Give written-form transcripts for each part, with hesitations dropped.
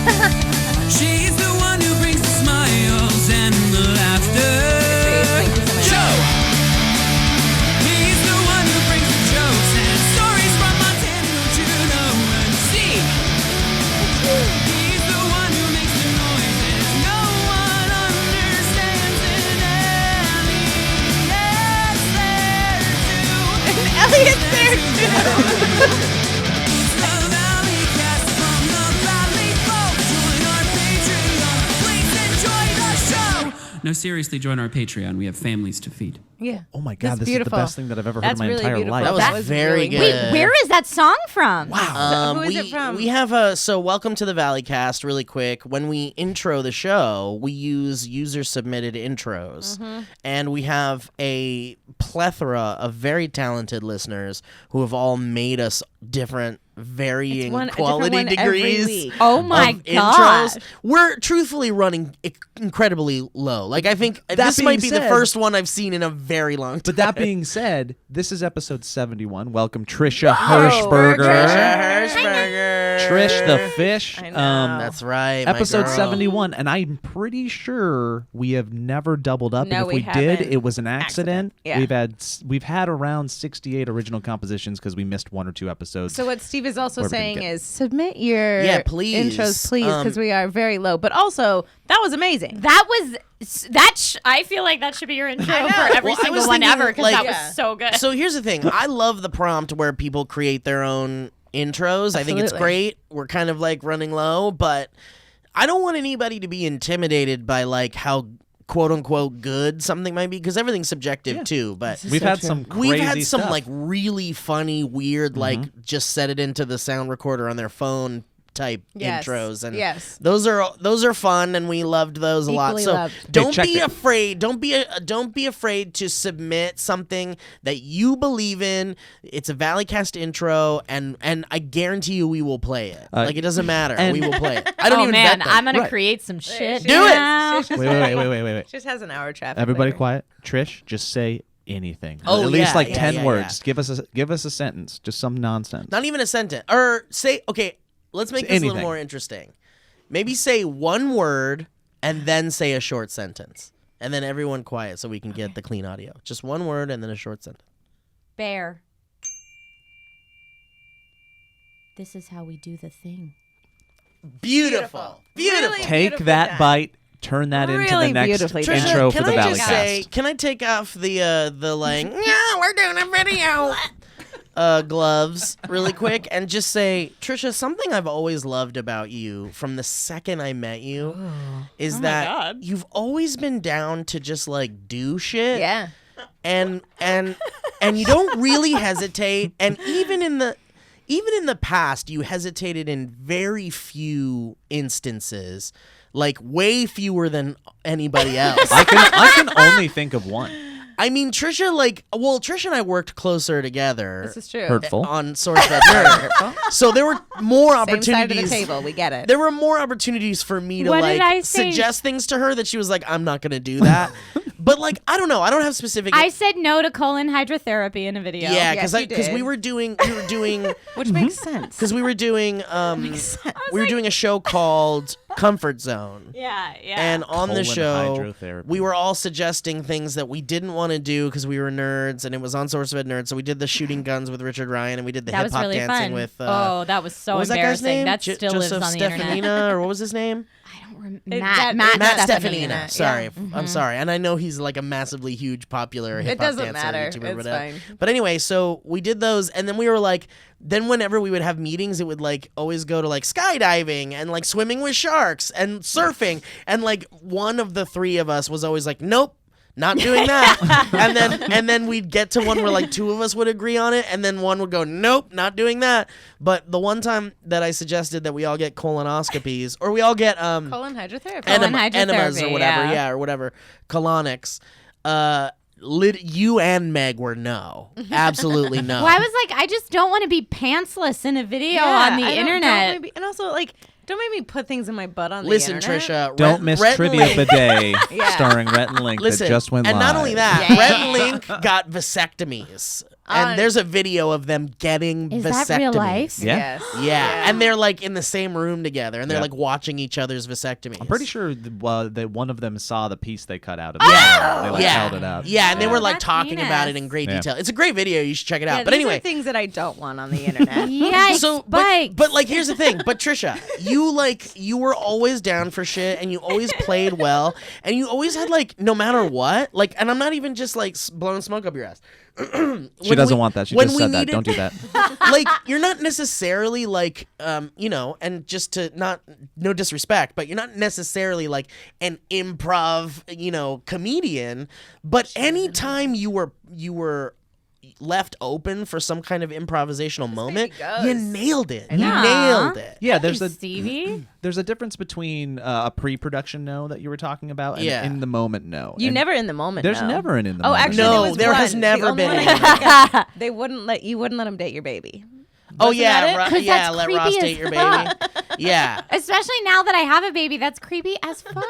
She's the one who brings the smiles and the laughter. Joe! He's the one who brings the jokes and stories from Montana, don't you know? And Steve! He's the one who makes the noises no one understands. And Elliot's there too. Elliot's there too. It's the Valleycast from the Valley folks. Join our Patreon. Please enjoy the show. No, seriously, join our Patreon. We have families to feed. Yeah. Oh my God, That's this beautiful. is the best thing that I've ever heard That's in my really entire beautiful. life. That was very really good. Wait, where is that song from? Wow. Who is it from? We have a welcome to the Valleycast. Really quick, when we intro the show, we use user submitted intros, and we have a plethora of very talented listeners who have all made us different, varying a different quality one every degrees. week. Oh my of gosh. intros. We're truthfully running incredibly low. Like I think That this might being be the said- first one I've seen in a very long time. But that being said, this is episode 71. Welcome, Trisha Hershberger. Hershberger. Hershberger. Trish the fish. I know. That's right. my Episode girl. 71, and I'm pretty sure we have never doubled up. No, and if we we did, haven't. it was an accident. Yeah. We've had around 68 original compositions because we missed one or two episodes. So what Steve is also Where we can saying get- is submit your Yeah, please. intros, please, because we are very low. But also, that was amazing. That was I feel like that should be your intro for every Well, I single was one thinking, ever because like- that Yeah. was so good. So here's the thing. I love the prompt where people create their own intros. I think it's Absolutely. great. We're kind of like running low, but I don't want anybody to be intimidated by like how quote unquote good something might be because everything's subjective too. But we've had some crazy we've had some stuff. like really funny, weird, like just set it into the sound recorder on their phone type Yes. intros, and Yes. those are fun, and we loved those a lot. Equally So loved. don't check be it. afraid. Don't be afraid to submit something that you believe in. It's a Valleycast intro, and I guarantee you we will play it. Like it doesn't matter, and- we will play it. I don't oh even man, vet them. I'm gonna Right. create some shit. Do it! now. Wait. Just has an hour traffic. Everybody later. quiet. Trish, just say anything. Oh, At least yeah, like yeah, 10 yeah, words. yeah. Give us a sentence. Just some nonsense. Not even a sentence, or say okay. Let's make this a little anything. more interesting. Maybe say one word and then say a short sentence, and then everyone quiet so we can get the clean audio. Just one word and then a short sentence. Bear. This is how we do the thing. Beautiful. Really Take beautifully that done. bite, turn that into Really the next beautifully done. intro can for the I just say, Valleycast. can I take off the like, yeah, we're doing a video gloves really quick and just say, Trisha, something I've always loved about you from the second I met you is that God. you've always been down to just like do shit. Yeah. And you don't really hesitate, and even in the past you hesitated in very few instances, like way fewer than anybody else. I can only think of one. I mean, Trisha, Trisha and I worked closer together This is true. Hurtful. on SourceFed Nerd. So there were more Same side of the opportunities. table. We get it. There were more opportunities for me to What did I say? suggest things to her that she was like, I'm not gonna do that. But like, I don't know. I don't have specific. I said no to colon hydrotherapy in a video. yeah, Yes, because you we did. were doing Which makes sense. because we were doing doing a show called Comfort Zone. Yeah. And on the Colon show, hydrotherapy. we were all suggesting things that we didn't want to do because we were nerds, and it was on SourceFed Nerds. So we did the shooting guns with Richard Ryan, and we did the that hip was hop really dancing fun. with. Oh, that was so what was that guy's embarrassing. name? That still lives Joseph on the internet. Stefanina, or what was his name? I don't remember. Matt Matt Stefanina. Stefanina. Sorry, Yeah. I'm sorry, and I know he's like a massively huge, popular hip hop doesn't dancer, matter. YouTuber, It's whatever. fine. But anyway, so we did those, and then we were like, then whenever we would have meetings, it would like always go to like skydiving and like swimming with sharks and surfing, and like one of the three of us was always like, nope. Not doing that. and then we'd get to one where like two of us would agree on it, and then one would go, nope, not doing that. But the one time that I suggested that we all get colonoscopies, or we all get Colon hydrotherapy. Colon enemas or hydrotherapy, whatever, yeah. or whatever, colonics. You and Meg were no, absolutely no. Well, I was like, I just don't want to be pantsless in a video on the internet. And also, like, don't make me put things in my butt on Listen, the internet. Trisha, Don't miss Rhett and Trivia Link- Bidet Yeah. starring Rhett and Link Listen, that just went and live. not only that, Yeah. Rhett and Link got vasectomies. And there's a video of them getting Is vasectomies. that real life? Yeah. Yes. Yeah, and they're like in the same room together, and they're Yeah. like watching each other's vasectomies. I'm pretty sure that one of them saw the piece they cut out of Yeah. it. They like held it out. Yeah, and they were like That's talking about it in heinous. great Yeah. detail. It's a great video. You should check it out. Yeah, But these anyway, are things that I don't want on the internet. Yikes, so but like here's the thing. But Trisha, you were always down for shit, and you always played well, and you always had like no matter what, like, and I'm not even just like blowing smoke up your ass. She doesn't want that. She when just we said that. needed- Don't do that. Like you're not necessarily like and just to not no disrespect, but you're not necessarily like an improv comedian, but anytime you were left open for some kind of improvisational moment, goes. you nailed it. You Yeah. nailed it. Yeah, there's Hey, a Stevie. there's a difference between a pre-production no that you were talking about and Yeah. in the moment no. You And never in the moment. There's no. never an in the Oh, moment. actually, No, there was there has one. never The only been one any. I- They wouldn't let them date your baby. Oh Wasn't yeah, that it? 'Cause yeah. that's Let creepy Ross as date your baby. fuck. Yeah, Especially now that I have a baby, that's creepy as fuck.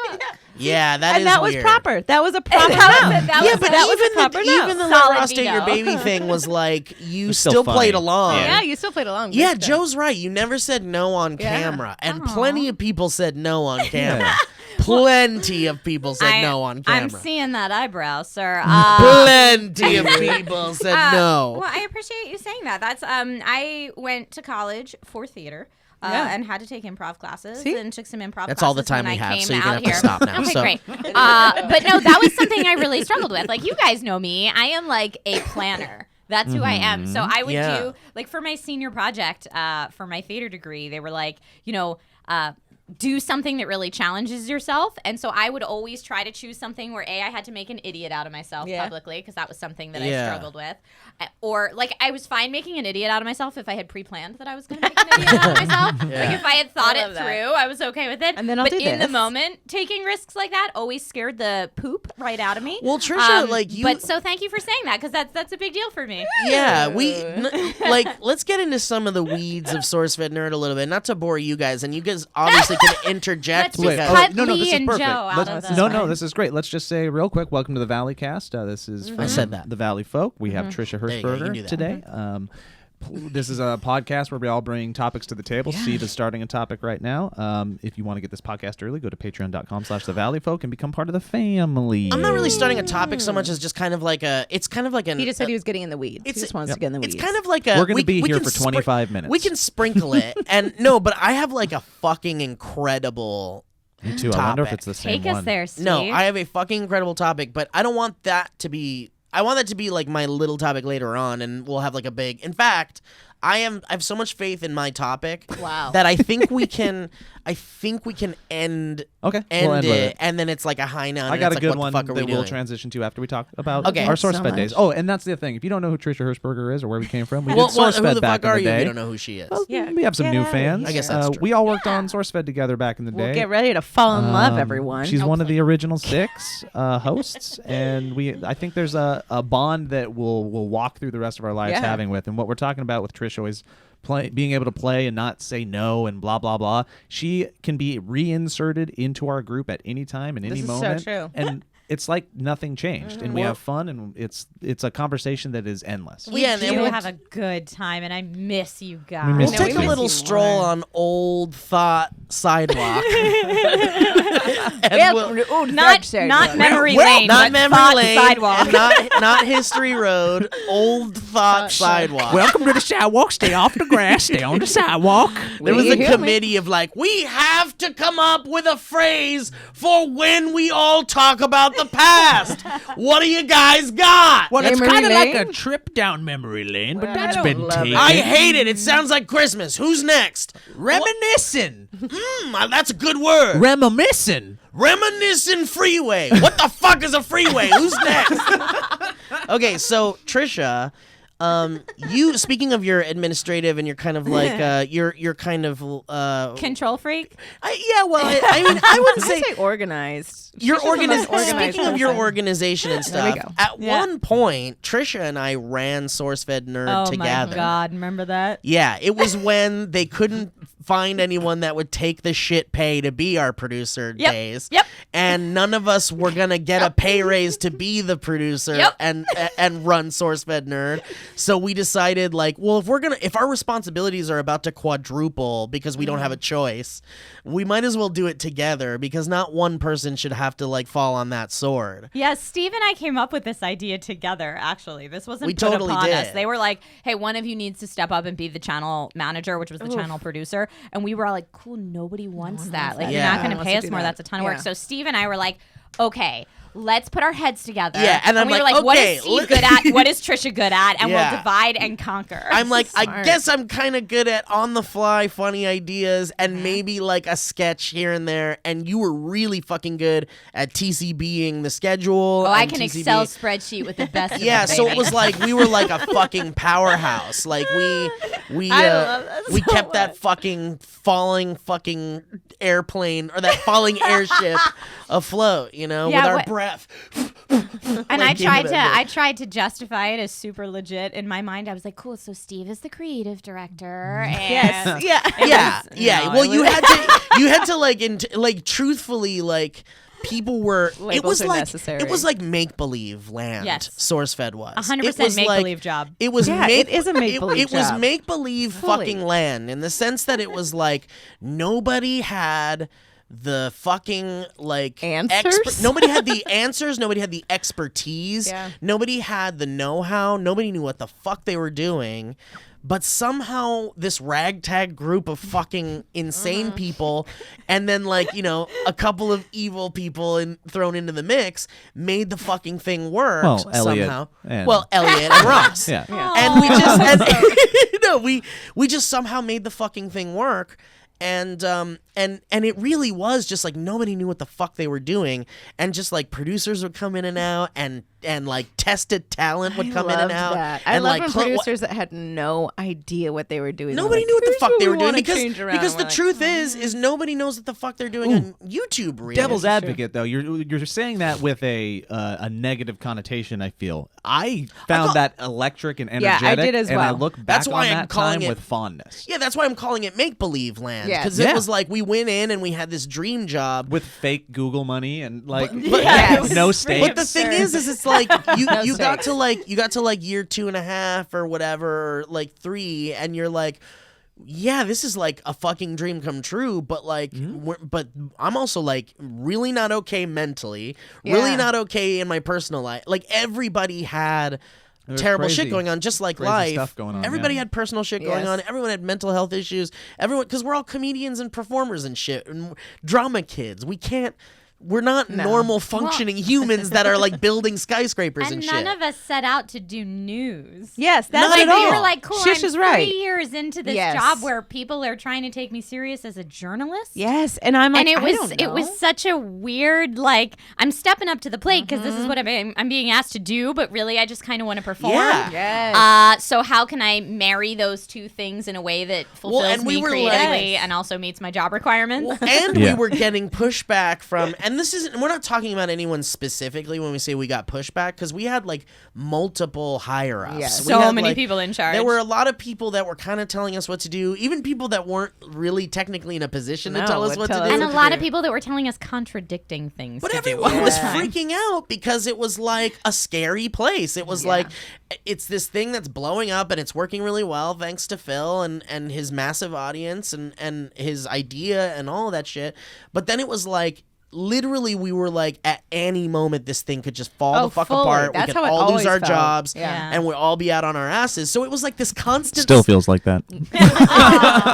yeah. That is And that was weird. proper. That was a proper no. Yeah, but that was even a proper the, no. even the Solid Let Ross date your veto. baby thing was like you It's still still funny. played along. Yeah, you still played along. Yeah, Big time. Joe's right. You never said no on Yeah. camera, and Aw. plenty of people said no on camera. Yeah. Plenty of people said no on I'm camera. seeing that eyebrow, sir. Plenty of people said no. Well, I appreciate you saying that. That's I went to college for theater. Yeah. And had to take improv classes See? and took some improv That's classes all the time when we I have, came so you're gonna out have to here. stop now. Okay, So- great. But no, that was something I really struggled with. Like, you guys know me. I am like a planner. That's who I am. So I would Yeah. do, like, for my senior project, for my theater degree, they were like, do something that really challenges yourself. And so I would always try to choose something where I had to make an idiot out of myself Yeah. publicly, because that was something that Yeah. I struggled with. Or like I was fine making an idiot out of myself if I had pre-planned that I was going to make an idiot out of myself. Yeah. Like if I had thought I it love that. through, I was okay with it. And then I'll but do in the this. moment, taking risks like that always scared the poop right out of me. Well, Trisha, like, you- But so thank you for saying that, because that's a big deal for me. Yeah, like let's get into some of the weeds of SourceFed Nerd a little bit. Not to bore you guys, and you guys obviously can interject Let's just because cut no, Lee this is and perfect. Joe out Let's- of this. no, this is great. Let's just say real quick, welcome to the Valleycast. This is from said that. the Valley folk. We have Trisha There you go, you can Hershberger do that. today. This is a podcast where we all bring topics to the table. Steve is starting a topic right now. If you want to get this podcast early, go to patreon.com/thevalleyfolk and become part of the family. I'm not really starting a topic so much as just kind of like it's kind of like an. He just said he was getting in the weeds. He It's- just wants to get in the weeds. It's kind of like a. We're gonna be we here can for 25 minutes. We can sprinkle it, and no, but I have like a fucking incredible. Me too. I wonder if topic. it's the same Take us one. there, Steve. No, I have a fucking incredible topic, but I don't want that to be. I want that to be like my little topic later on, and we'll have like a big. In fact, I have so much faith in my topic. Wow. That I think we can. I think we can end. Okay, End, we'll end with it, it. and then it's like a high note. I and got it's a like, good what one the fuck are that we we'll doing? transition to after we talk about Okay. our So SourceFed much. days. Oh, and that's the thing. If you don't know who Trisha Hershberger is or where we came from, we Well, did SourceFed who the back fuck are in the you? day. If you don't know who she is. Well, Yeah, we have some get new out of fans. here. I guess that's true. We all worked on SourceFed together back in the day. We'll get ready to fall in love, Um, everyone. She's one of the original 6 hosts, and I think there's a bond that we'll walk through the rest of our lives Yeah. having with. And what we're talking about with Trisha is being able to play and not say no and blah blah blah. She can be reinserted into our group at any time in any This is so moment, true. and it's like nothing changed. And we Well- have fun, and it's a conversation that is endless. We Yeah, and do we'll- have a good time, and I miss you guys. miss We'll you take too. a little miss you stroll more. on Old Thought Sidewalk. Yeah, not not memory Well, lane, not but memory thought lane, sidewalk. and not History Road. Old Thought Sidewalk. Welcome to the sidewalk. Stay off the grass. Stay on the sidewalk. There was You a hear me? committee of like, we have to come up with a phrase for when we all talk about the past. What do you guys got? Well, it's Memory kinda like like lane? a trip down memory lane, but Well, that's I been don't love taken. it. I hate it. It sounds like Christmas. Who's next? Reminiscing. That's a good word. Reminiscing. Reminiscent freeway. What the fuck is a freeway? Who's next? Okay, so Trisha, you speaking of your administrative and you're kind of like you're kind of Control freak. I mean I wouldn't I say say organized. your She's the most organized Speaking of your person. organization and There we stuff, go. at Yeah. one point Trisha and I ran SourceFed Nerd Oh together. my God! Remember that? Yeah, it was when they couldn't find anyone that would take the shit pay to be our producer Yep, days. yep. And none of us were gonna get a pay raise to be the producer Yep. and run SourceFed Nerd. So we decided like, well, if our responsibilities are about to quadruple because we don't have a choice, we might as well do it together because not one person should have to like fall on that sword. Yeah, Steve and I came up with this idea together, actually. This wasn't We put totally upon did. us. They were like, hey, one of you needs to step up and be the channel manager, which was the channel producer. And we were all like, cool, nobody wants that. Like, that. you're Yeah. not going No to one pay wants us to do more. that. That's a ton of work. Yeah. So Steve and I were like, okay, let's put our heads together. Yeah, and I'm we were like, like, what okay, is Steve good at? What is Trisha good at? And Yeah. we'll divide and conquer. I'm like, I Smart. guess I'm kind of good at on the fly funny ideas and maybe like a sketch here and there. And you were really fucking good at TCBing the schedule. Oh, I and can TCB Excel spreadsheet with the best. Yeah, of so them, it was like we were like a fucking powerhouse. Like we I love that we so kept that much. fucking falling fucking airplane or that falling airship afloat, you know, Yeah, with our what- breath. And Like, I tried to justify it as super legit in my mind. I was like, cool. So Steve is the creative director. And Yes. Yeah. Yeah. No, Well, it you had to like truthfully like people were it Labels was are like necessary. it was like make believe land. Yes. SourceFed was 100% It was make-believe job. It was Yeah, make, it is a make-believe It was job. make believe Fully. fucking land in the sense that it was like nobody had the fucking like Answers? nobody had the answers, nobody had the expertise, Yeah. nobody had the know-how, nobody knew what the fuck they were doing. But somehow this ragtag group of fucking insane people and then like, you know, a couple of evil people thrown into the mix made the fucking thing work Well, Elliot somehow. and- Well, Elliot and Ross. Yeah. And we just we just somehow made the fucking thing work. And it really was just like nobody knew what the fuck they were doing, and just like producers would come in and out, and like tested talent would come in and loved out. that. I and love like when clo- producers that had no idea what they were doing. They're Nobody like, knew what the "Here's fuck they we were doing wanna because change around." because We're the like, truth is nobody knows what the fuck they're doing on YouTube. Really, Devil's advocate, though, you're saying that with a negative connotation. I feel I found that electric and Yeah, I energetic, did as and I well. look back That's why on I'm that calling time it- with fondness. Yeah, that's why I'm calling it make believe land Yeah. because Yeah. it was like we went in and we had this dream job. With fake Google money and like Yes. no stakes. But the thing is it's like you got stakes. to like year 2.5 or whatever, or like 3, and you're like, yeah, this is like a fucking dream come true. But like, but I'm also like really not okay mentally, really Yeah. not okay in my personal life. Like everybody had was terrible crazy. shit going on, just like Crazy life. stuff going on, Everybody yeah. had personal shit going Yes. on. Everyone had mental health issues. Everyone, because we're all comedians and performers and shit, and drama kids. We can't. We're not normal functioning humans that are like building skyscrapers and, And shit. none of us set out to do news. Yes, that's Not like at all. We were like, cool, Shish I'm is right. 3 years into this Yes. job where people are trying to take me serious as a journalist. Yes, and I'm like, And it I was don't it was know. such a weird, like, I'm stepping up to the plate because this is what I'm being asked to do, but really I just kind of want to perform. Yeah. Yes. So how can I marry those two things in a way that fulfills and we me were creatively like- and also meets my job requirements? And Yeah. we were getting pushback from, and this isn't, we're not talking about anyone specifically when we say we got pushback, because we had like multiple higher ups. Yes. We So had, many like, people in charge. There were a lot of people that were kind of telling us what to do, even people that weren't really technically in a position to No, tell us would what tell to us do. and a what to lot do. of people that were telling us contradicting things. But to do everyone all the was time. freaking out because it was like a scary place. It was like, it's this thing that's blowing up and it's working really well thanks to Phil and his massive audience and his idea and all of that shit. But then it was like, literally we were like, at any moment this thing could just fall Oh, the fuck fully. apart. That's we could how it all lose always our felt. jobs Yeah. and we'd all be out on our asses. So it was like this constant Still feels like that.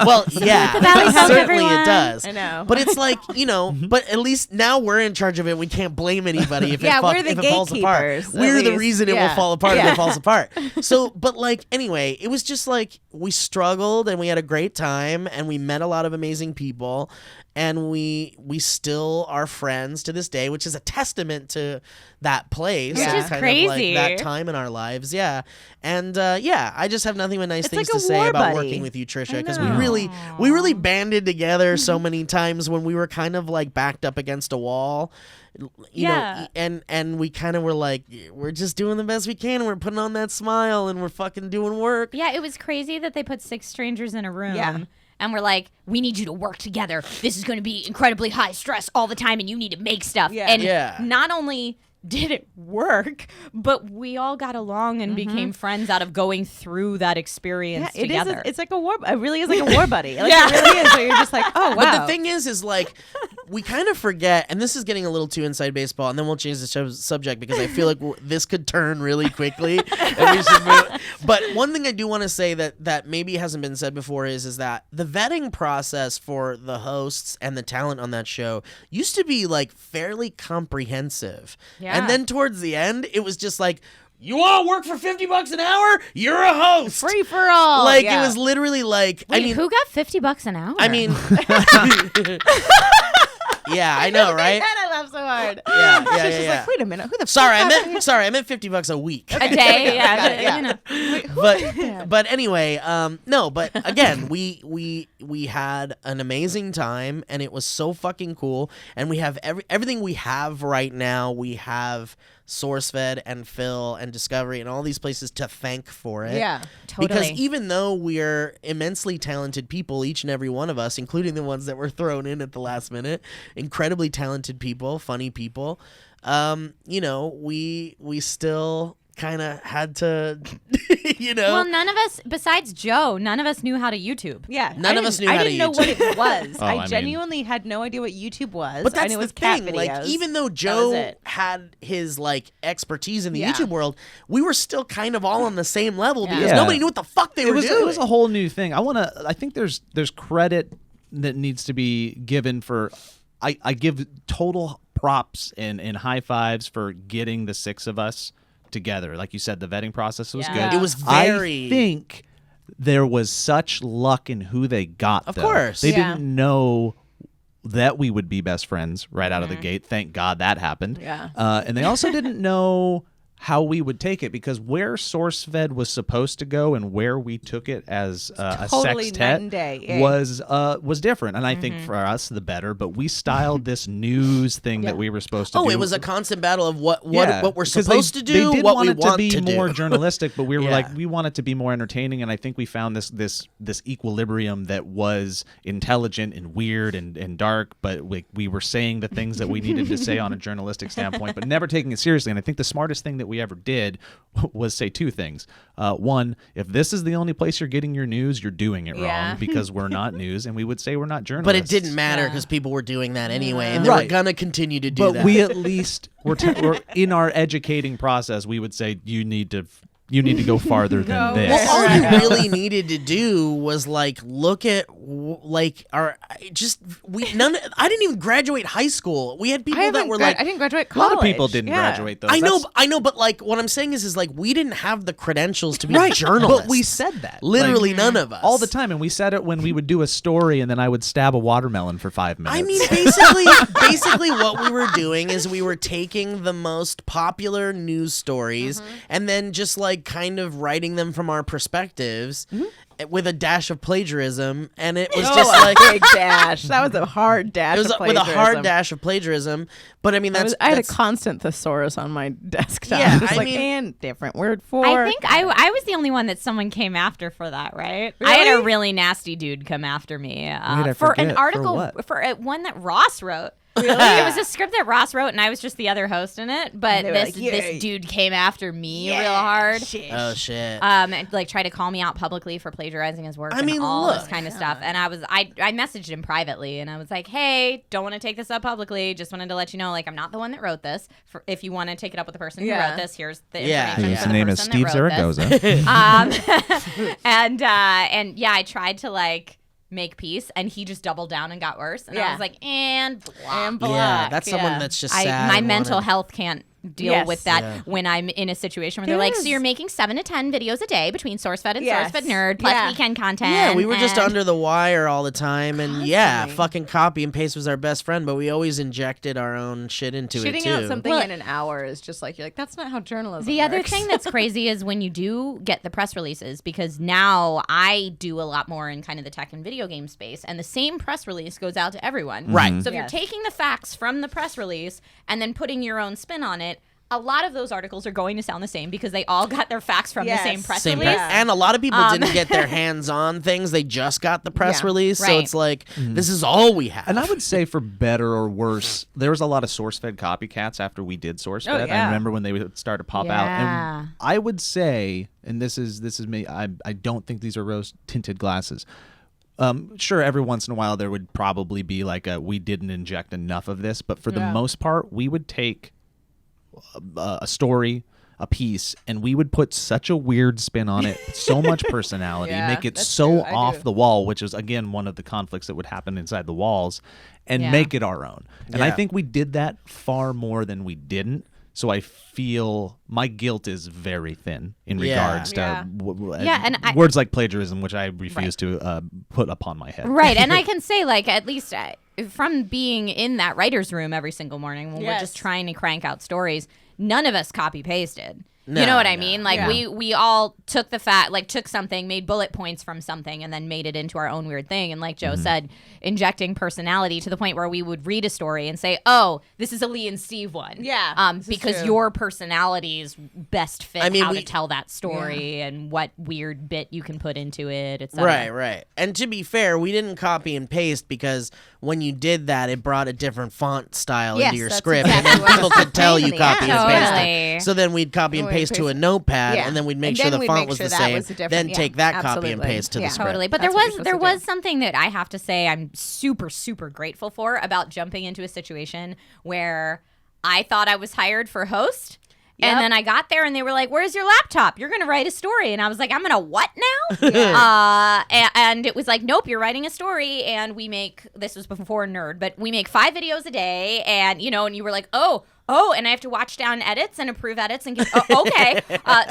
well, yeah, the Valley Folk, certainly everyone. it does. I know. But it's like, you know, but at least now we're in charge of it. We can't blame anybody if, Yeah, it, fuck, we're the if it falls apart. gatekeepers, at We're the least. reason it will Yeah. fall apart if Yeah. it falls apart. So, but like, anyway, it was just like we struggled and we had a great time and we met a lot of amazing people and we still are friends to this day, which is a testament to that place. Which and is kind of crazy. like that time in our lives. Yeah. And yeah, I just have nothing but nice It's things like to a say war about buddy. working with you, Trisha, because know. we really banded together so many times when we were kind of like backed up against a wall. You Yeah. know, and we kind of were like, we're just doing the best we can. And we're putting on that smile and we're fucking doing work. Yeah, it was crazy that they put 6 strangers in a room. Yeah. and we're like, we need you to work together. This is going to be incredibly high stress all the time, and you need to make stuff. Yeah. And Yeah. not only did it work, but we all got along and became friends out of going through that experience Yeah, together. it's like a war. It really is like a war buddy. Like, it really is. Where you're just like, oh wow. But the thing is like, we kind of forget, and this is getting a little too inside baseball, and then we'll change the subject because I feel like this could turn really quickly. And we should move. But one thing I do want to say that maybe hasn't been said before is that the vetting process for the hosts and the talent on that show used to be like fairly comprehensive. Yeah. And then towards the end, it was just like, you want to work for $50 an hour? You're a host. free for all. Like Yeah. it was literally like, Wait, I mean, who got $50 an hour? I mean, yeah, I know, right? And I laugh so hard. Yeah, yeah, She's just yeah. like, wait a minute, who the Sorry, fuck I meant $50 a week. a day. Yeah. You know. But anyway, no, but again, we had an amazing time, and it was so fucking cool, and we have everything we have right now. We have SourceFed and Phil and Discovery and all these places to thank for it. Yeah, totally. Because even though we're immensely talented people, each and every one of us, including the ones that were thrown in at the last minute, incredibly talented people, funny people, you know, we still kind of had to, you know. Well, none of us, besides Joe, none of us knew how to YouTube. Yeah, None of us knew how to I didn't know what it was. Oh, I I mean- genuinely had no idea what YouTube was. But I that's knew it the was cat thing. videos. Like, even though was Joe it. had his like expertise in the Yeah. YouTube world, we were still kind of all on the same level because Yeah. nobody knew what the fuck they were doing. It was a whole new thing. I think there's credit that needs to be given for. I give total props and high fives for getting the six of us together. Like you said, the vetting process was Yeah. good. It was very. I think there was such luck in who they got. Of though. course. They Yeah. didn't know that we would be best friends right out of the gate. Thank God that happened. Yeah. And they also didn't know how we would take it, because where SourceFed was supposed to go and where we took it as a totally sextet night and day. Yeah. was different. And I think for us the better, but we styled this news thing that we were supposed to do. Oh, it was a constant battle of what Yeah, we're 'cause supposed they to do, did what want we it want to be to more do. journalistic, but we were Yeah. like, we want it to be more entertaining, and I think we found this equilibrium that was intelligent and weird and dark, but we were saying the things that we needed to say on a journalistic standpoint, but never taking it seriously. And I think the smartest thing that we ever did was say two things. One, if this is the only place you're getting your news, you're doing it Yeah. wrong, because we're not news, and we would say we're not journalists. But it didn't matter because people were doing that anyway, and they were Right. gonna continue to do But that. we at least we're in our educating process. We would say you need to go farther than No. this. Well, all Right. you really needed to do was like look at like our I didn't even graduate high school. We had people that were like I didn't graduate A lot college. of people didn't Yeah. graduate though. I That's- know, but like what I'm saying is like we didn't have the credentials to be right, journalists. but we said that literally Like, none of us all the time, and we said it when we would do a story, and then I would stab a watermelon for 5 minutes. I mean, basically, what we were doing is we were taking the most popular news stories and then just like kind of writing them from our perspectives with a dash of plagiarism, and it was just like big dash. That was a hard dash. it was of with a hard plagiarism. dash of plagiarism. But I mean, I I had a constant thesaurus on my desktop. Yeah, Just I like, mean- and different word for. I think I was the only one that someone came after for that, right? I had a Really? really nasty dude come after me I for forget. an For article what? for one that Ross wrote. It was a script that Ross wrote, and I was just the other host in it. But And they were this like, "Yeah, this dude came after me real hard. oh shit. And like tried to call me out publicly for plagiarizing his work. I mean, and all this look. kind of stuff. And I messaged him privately, and I was like, "Hey, don't want to take this up publicly. Just wanted to let you know, like, I'm not the one that wrote this. If you want to take it up with the person who Yeah. wrote this, here's the Yeah, information yeah. for His the name is person Steve that wrote this." Zaragoza. And yeah, I tried to like make peace, and he just doubled down and got worse. And I Yeah. was like, and block. And yeah, black, that's someone yeah. that's just sad. My and mental wanted- health can't deal Yes. with that Yeah. when I'm in a situation where they're like, so you're making 7 to 10 videos a day between SourceFed and Yes. SourceFed Nerd plus Yeah. weekend content. Yeah, we were just and- under the wire all the time, and yeah, Constantly. fucking copy and paste was our best friend, but we always injected our own shit into it Shitting too. out something Well- in an hour is just like, you're like, that's not how journalism The other works. thing that's crazy is when you do get the press releases, because now I do a lot more in kind of the tech and video game space, and the same press release goes out to everyone. Right. So if you're Yes. taking the facts from the press release and then putting your own spin on it, a lot of those articles are going to sound the same because they all got their facts from the same press Same release. and a lot of people didn't get their hands on things. They just got the press release. So Right. it's like, this is all we have. And I would say, for better or worse, there was a lot of SourceFed copycats after we did SourceFed. yeah. I remember when they would start to pop out. Yeah. And I would say, and this is me, I don't think these are rose tinted glasses. Sure, every once in a while there would probably be like we didn't inject enough of this, but for the most part, we would take a story, a piece, and we would put such a weird spin on it, so much personality, Yeah, make it that's so true. I off do. the wall, which is again one of the conflicts that would happen inside the walls, and Yeah. make it our own. And I Yeah. think we did that far more than we didn't. So I feel my guilt is very thin in Yeah. regards to Yeah, and words like plagiarism, which I refuse to put upon my head. Right, and I can say, like, at least from being in that writer's room every single morning when we're Yes. just trying to crank out stories, none of us copy pasted. No, You know what I no. mean? Like we all took took something, made bullet points from something, and then made it into our own weird thing. And like Joe said, injecting personality to the point where we would read a story and say, "Oh, this is a Lee and Steve one." Yeah, this is because true. your personalities best fit I mean, how we- to tell that story and what weird bit you can put into it, etc. Right. And to be fair, we didn't copy and paste because when you did that, it brought a different font style Yes, into your that's script, exactly and what then people was could tell pain you in the copy ass. and paste Totally. it. So then we'd copy and We'd paste to a paste- notepad, Yeah. and then we'd make And sure then the we'd font make was sure the that same. was the different- Then yeah, take that copy and absolutely. paste to the Yeah. script. Totally. But That's what you're there supposed to was something that I have to say I'm super, super grateful for about jumping into a situation where I thought I was hired for host. Yep. And then I got there and they were like, "Where's your laptop? You're going to write a story." And I was like, "I'm going to what now?" And it was like, "Nope, you're writing a story." And this was before Nerd, but we make 5 videos a day. And, and you were like, oh, and I have to watch down edits and approve edits and give, okay.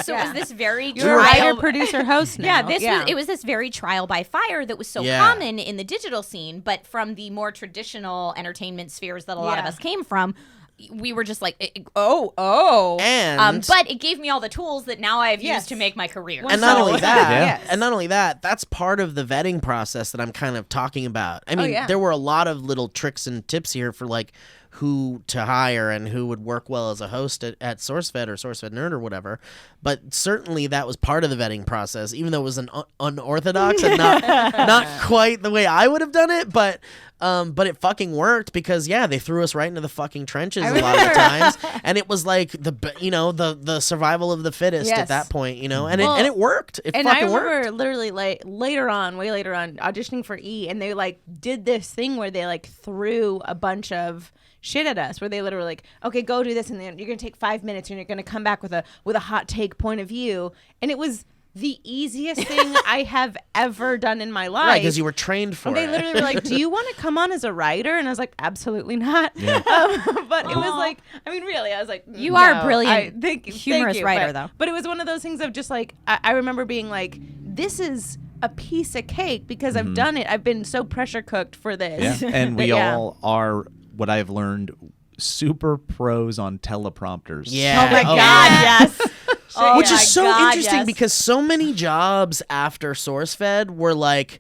So it was this very You're a writer, producer, host now. Yeah, it was this very trial by fire that was so Yeah. common in the digital scene, but from the more traditional entertainment spheres that a lot of us came from, we were just like, And- but it gave me all the tools that now I have used to make my career. And not only that, Yes. and not only that, that's part of the vetting process that I'm kind of talking about. I mean, yeah. there were a lot of little tricks and tips here for like who to hire and who would work well as a host at SourceFed or SourceFed Nerd or whatever. But certainly that was part of the vetting process, even though it was an unorthodox and not quite the way I would have done it. But it fucking worked because they threw us right into the fucking trenches a lot of the times, and it was like the survival of the fittest at Yes. that point, and Well, it worked. It And I fucking remember worked. literally like way later on, auditioning for E, and they like did this thing where they like threw a bunch of shit at us, where they literally like, okay, go do this, and then you're gonna take 5 minutes, and you're gonna come back with a hot take point of view, and it was the easiest thing I have ever done in my life. Right, because you were trained for And they it. literally were like, "Do you want to come on as a writer?" And I was like, "Absolutely not." But it was like, I mean, really, I was like, You are a "No, brilliant, thank humorous you." writer, But- though. But it was one of those things of just like, I remember being like, "This is a piece of cake because I've done it. I've been so pressure cooked for this." Yeah. And But we all are, what I've learned, super pros on teleprompters. Yeah. Oh my Oh, God, yeah. yes. Which my is so God, interesting yes. because so many jobs after SourceFed were like,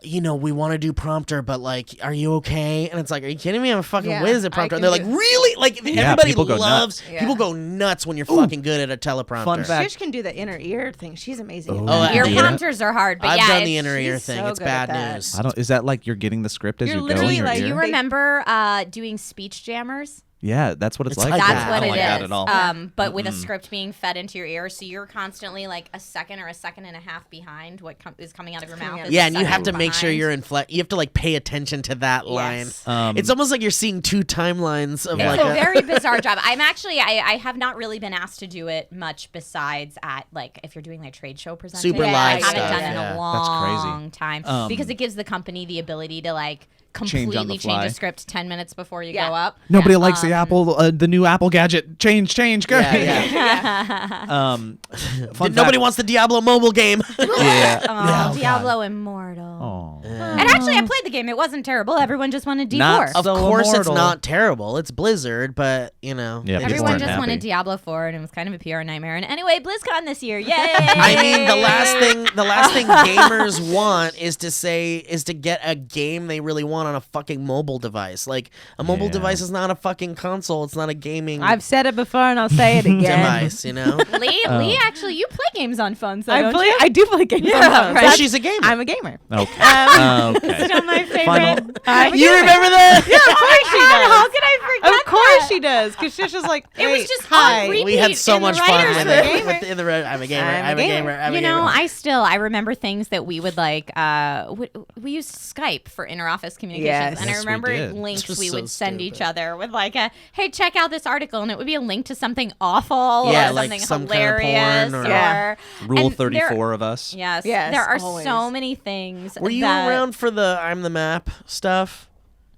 we want to do prompter, but like, are you okay? And it's like, are you kidding me? I'm a fucking Yeah, whiz at I prompter. And can they're like, do- really? Like, everybody people go loves, nuts. people Yeah. go nuts when you're fucking good at a teleprompter. Fun fact. Shish can do the inner ear thing. She's amazing. at Oh, that. Ear yeah. prompters are hard, but I've yeah, done the it's- inner ear she's thing. so It's good at bad that. news. Is that like you're getting the script as You're you go in literally your like- ear? You They- remember doing speech jammers? Yeah, that's what it's It's like. like That's that. what I don't it like is. that at all. But with a script being fed into your ear, so you're constantly like a second or a second and a half behind what is coming out of your mouth. is Yeah, a and you have to second make sure behind. you're you have to like pay attention to that line. Yes. It's almost like you're seeing 2 timelines of Yeah. like It's a very bizarre job. I'm actually, I have not really been asked to do it much besides at, like, if you're doing like trade show presenting. Super I live haven't stuff, done in yeah. a That's crazy. long time because it gives the company the ability to like Change on the completely change fly. a script 10 minutes before you Yeah. go up. Nobody likes the Apple, the new Apple gadget. Change, go. yeah. Fun Nobody fact- wants the Diablo mobile game. Yeah. Oh, Diablo Immortal. Oh. And actually, Actually, I played the game. It wasn't terrible. Everyone just wanted D4. Not Of So course, immortal. it's not terrible. It's Blizzard, but Yeah, they people Everyone weren't just happy. wanted Diablo 4, and it was kind of a PR nightmare. And anyway, BlizzCon this year, yay! I mean, the last thing gamers want is to get a game they really want on a fucking mobile device. Like a mobile Yeah. device is not a fucking console. It's not a gaming I've said it before and I'll say it again. device. You know. Lee, actually, you play games on phones, though, I don't play. you? I do play games. Yeah, on phones. right. That's- She's a gamer. I'm a gamer. Okay. Okay. Still my favorite. Final- You remember that? Of course she does. How could I forget Of course that? she does. Because she's just like, It was wait, just hi. on repeat. We had so in the much fun writers' with room. it. I'm a gamer. I'm a gamer. I'm a You know, gamer. I remember things that we would like. We used Skype for interoffice communications, Yes. and I Yes, we remember did. links This was we so would send stupid. each other with like a, "Hey, check out this article," and it would be a link to something awful Yeah, or like something some kind of hilarious porn or- Yeah. Rule and 34 of us. Yes, Yes, there are always. so many things. Were you that, around for the I'm the Map stuff?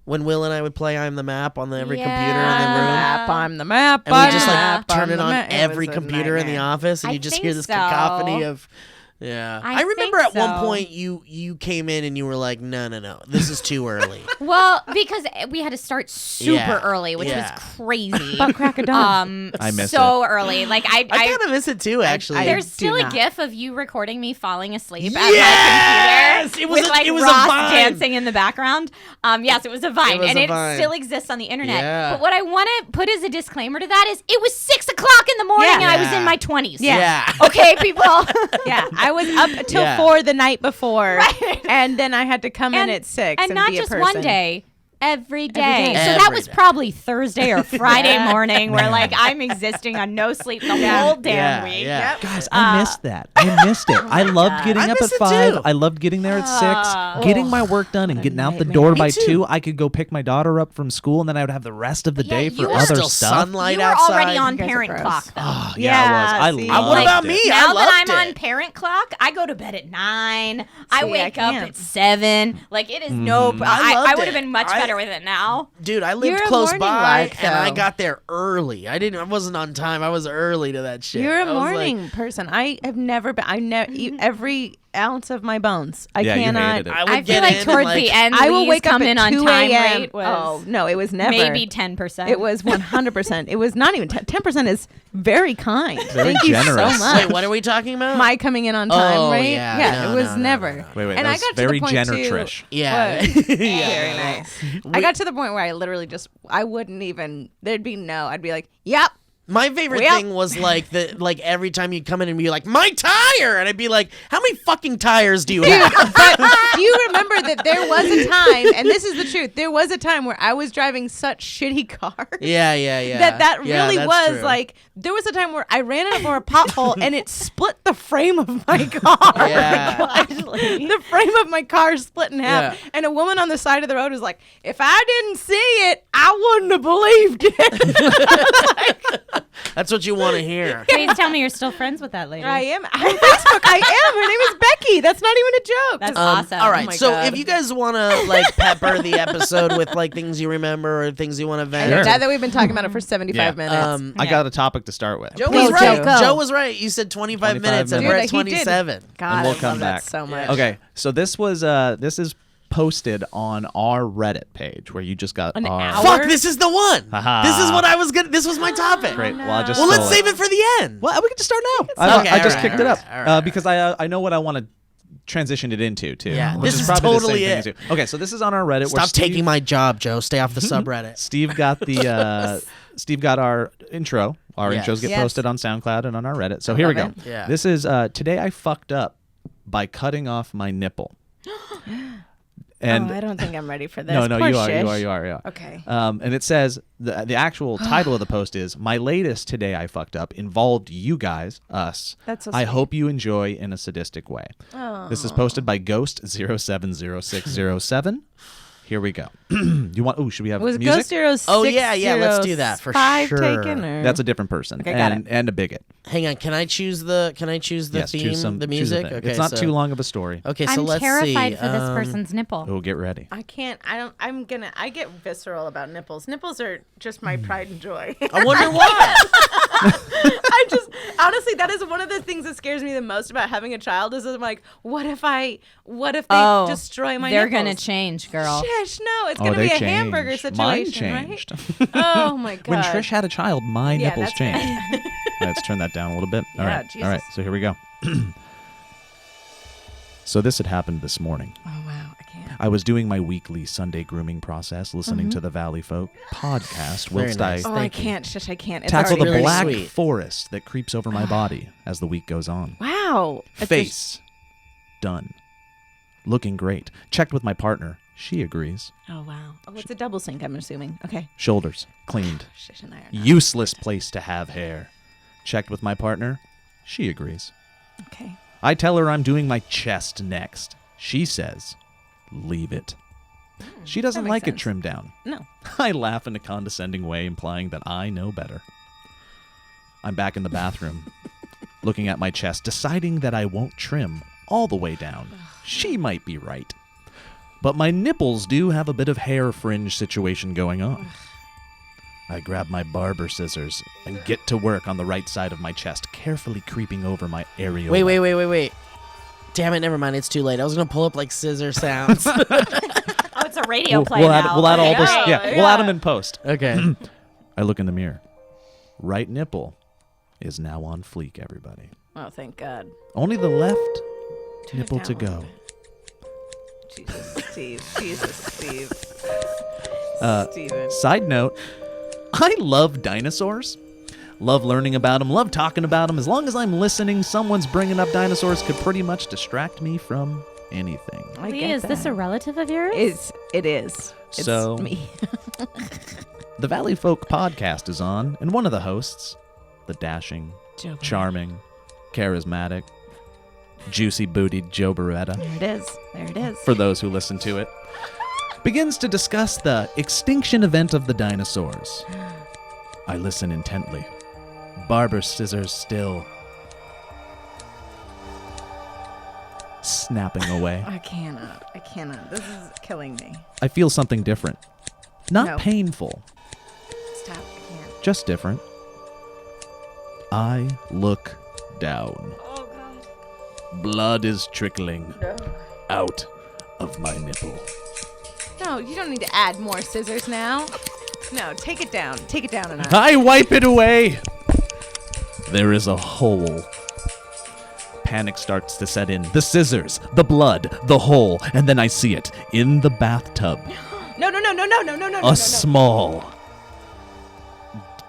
When Will and I would play I'm the Map on every computer in the room? Map, I'm the map. And we I'm just the like map, turn I'm it the on map. It every was a computer in the nightmare. office, and I you just think hear this so. cacophony of. Yeah, I remember think at one so. point you came in and you were like, no, this is too early. Well, because we had to start super Yeah, early, which yeah. was crazy. Butt crack of dawn. I miss so early. Like I kind of miss it too, actually. There's do still a not. gif of you recording me falling asleep Yes! at my computer It was with a- like it was a Ross Vine. dancing in the background. Yes, it was a Vine, was and a it Vine. still exists on the internet. Yeah. But what I want to put as a disclaimer to that is, it was 6 o'clock in the morning, Yeah. and I was Yeah. in my 20s. Yeah. Okay, people. Yeah, I was up till Yeah. 4 the night before, Right. and then I had to come in at 6 and not be a just person. one day. Every day. day. So that Every was day. probably Thursday or Friday Yeah. morning where like I'm existing on no sleep the whole damn Yeah, week. yeah. Yep. Guys, I missed that. I missed it. I loved getting I up at miss it 5. too. I loved getting there at 6, getting my work done and getting out the nightmare. door Me by too. 2. I could go pick my daughter up from school, and then I would have the rest of the Yeah, day you for were other Still stuff. sunlight You were outside. already on You guys are parent gross. clock though. Oh, Yeah, yeah, it was. I see. loved What about it. me? Now I that loved I'm on it. parent clock, I go to bed at 9. I See, I wake up can't. at 7. Like it is no. I I loved would have it. been much better with it now. Dude, I lived You're a close morning by, life, and I though. got there early. I wasn't on time. I was early to that shit. You're I a was like- morning person. I have never been. I never every ounce of my bones. I Yeah, you cannot. hated it. I would I feel get like in and, towards like, the end, I will Lee's wake up come at in on 2 time a.m. rate was Oh no, it was never. maybe 10%. It was 100%. It was not even 10% is very kind. Very Thank you generous. so much. Wait, what are we talking about? My coming in on time, Oh, right? yeah. No, it was no, no, never. no. Wait, and that I was got very to the point Jenner too, Trish. Yeah. What? Yeah. Very nice. I got to the point where I literally just, I wouldn't even, there'd be no, I'd be like, yep. My favorite Well- thing was like every time you'd come in and be like, my tire, and I'd be like, how many fucking tires do you have? But do you remember that there was a time, and this is the truth, there was a time where I was driving such shitty cars. Yeah. That Yeah, really that's was true. like, there was a time where I ran over a pothole and it split the frame of my car. Yeah. Actually, the frame of my car split in half. Yeah. And a woman on the side of the road was like, if I didn't see it, I wouldn't have believed it. That's what you want to hear. Please tell me you're still friends with that lady. I am. On Facebook, I am. Her name is Becky. That's not even a joke. That's awesome. All right, Oh my so God. if you guys want to like pepper the episode with like things you remember or things you want to vent, Sure. Now that we've been talking about it for 75 Yeah. minutes. I got a topic to start with. Joe Please was right. do. Joe was right. You said 25 minutes, and minutes. we're Dude, at he did. 27. God, and we'll I come love back. that so much. Okay, so this is posted on our Reddit page where you just got An our hour? Fuck, this is the one. Haha. This is what I was gonna. This was my topic. Great. Well, I just Well, let's stole save it for the end. Well, we can just start now. Okay, I just all right, kicked it all up right, all right, because I know what I want to transition it into too. Yeah, which this is probably totally the same it. thing too. Okay, so this is on our Reddit. where Stop taking Steve- my job, Joe. Stay off the subreddit. Steve got the Steve got our intro. Our Yes. intros get Yes. posted on SoundCloud and on our Reddit. So here we go. love it. Yeah. This is today I fucked up by cutting off my nipple. And I don't think I'm ready for this. no, Poor you are. shish. Okay. Okay. And it says the actual title of the post is "My latest today I fucked up involved you guys, us. That's so I sweet. hope you enjoy in a sadistic way." This is posted by Ghost070607. Here we go. You want? Oh, should we have Was music? Ghost 06 Oh, yeah, let's do that for 05 sure. taken, or? That's a different person. Okay, got and a bigot. Hang on. Can I choose the? Yes, theme? choose some. the choose a music. thing. Okay, it's not so, too long of a story. Okay, so I'm let's see. terrified for this person's nipple. Oh, get ready. I can't. I don't. I'm gonna. I get visceral about nipples. Nipples are just my pride and joy. I wonder why. I just honestly, that is one of the things that scares me the most about having a child. Is I'm like, what if they destroy my? They're nipples? gonna change, girl. Shish, no, it's gonna be a hamburger situation, Mine changed. right? Oh my god. When Trish had a child, my Yeah, nipples that's changed. right. Let's turn that down a little bit. All Yeah, right. Jesus. All right. So here we go. So this had happened this morning. Oh wow, I can't. I was doing my weekly Sunday grooming process, listening to the Valley Folk podcast, Very whilst nice. I Oh, I Thank you. can't. Shush, I can't. It's tackle the already really black sweet. forest that creeps over my body as the week goes on. Wow. It's Face done. Looking great. Checked with my partner. She agrees. oh wow. Oh, it's a double sink. I'm assuming. Okay. Shoulders cleaned. Shish and I are not. Useless place to have hair. Checked with my partner. She agrees. Okay. I tell her I'm doing my chest next. She says, leave it. She doesn't makes like it sense. trimmed down. No. I laugh in a condescending way, implying that I know better. I'm back in the bathroom, looking at my chest, deciding that I won't trim all the way down. She might be right. But my nipples do have a bit of hair fringe situation going on. I grab my barber scissors and get to work on the right side of my chest, carefully creeping over my areola. Wait. Damn it, never mind. It's too late. I was going to pull up like scissor sounds. Oh, it's a radio play We'll now. add all those. Okay. Yeah, we'll add them in post. Okay. I look in the mirror. Right nipple is now on fleek, everybody. Oh, thank God. Only the left Turn it nipple to down a little go. bit. Jesus, Steve. Jesus, Steve. Steven. Side note, I love dinosaurs. Love learning about them. Love talking about them. As long as I'm listening, someone's bringing up dinosaurs could pretty much distract me from anything. I Lee, get is this that. a relative of yours? It is. It's So- me. The Valley Folk podcast is on, and one of the hosts, the dashing, Joe charming, charismatic, juicy-bootied Joe Beretta, There it is. There it is. for those who listen to it, begins to discuss the extinction event of the dinosaurs. I listen intently. Barber scissors still snapping away. I cannot. This is killing me. I feel something different. Not No. painful, Stop. I can't. just different. I look down. Oh, God. Blood is trickling out of my nipple. No, you don't need to add more scissors now. No, take it down. Take it down a notch. I wipe it away. There is a hole. Panic starts to set in. The scissors, the blood, the hole, and then I see it in the bathtub. No. A small,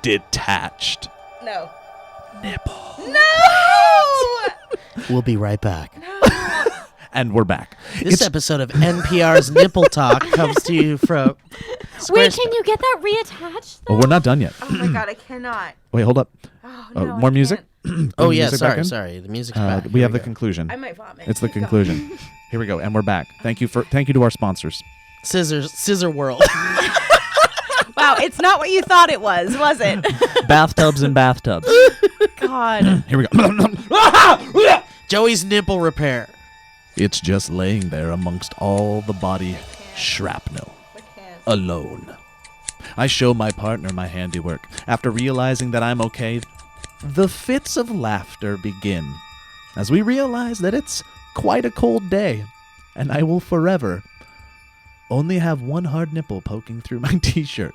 detached No. nipple. No! We'll be right back. And we're back. This episode of NPR's Nipple Talk comes to you from Wait, can you get that reattached? Oh, we're not done yet. Oh, my God. I cannot. Wait, hold up. Oh, no. More I music? can't. Oh, Bring yeah, music back in? sorry. The music's back. We Here have the go. conclusion. I might vomit. It's the Keep going. conclusion. Here we go, and we're back. Thank you to our sponsors. Scissor World. Wow, it's not what you thought it was it? Bathtubs and bathtubs. God. Here we go. Joey's nipple repair. It's just laying there amongst all the body shrapnel, alone. I show my partner my handiwork. After realizing that I'm okay, the fits of laughter begin as we realize that it's quite a cold day, and I will forever only have one hard nipple poking through my t-shirt.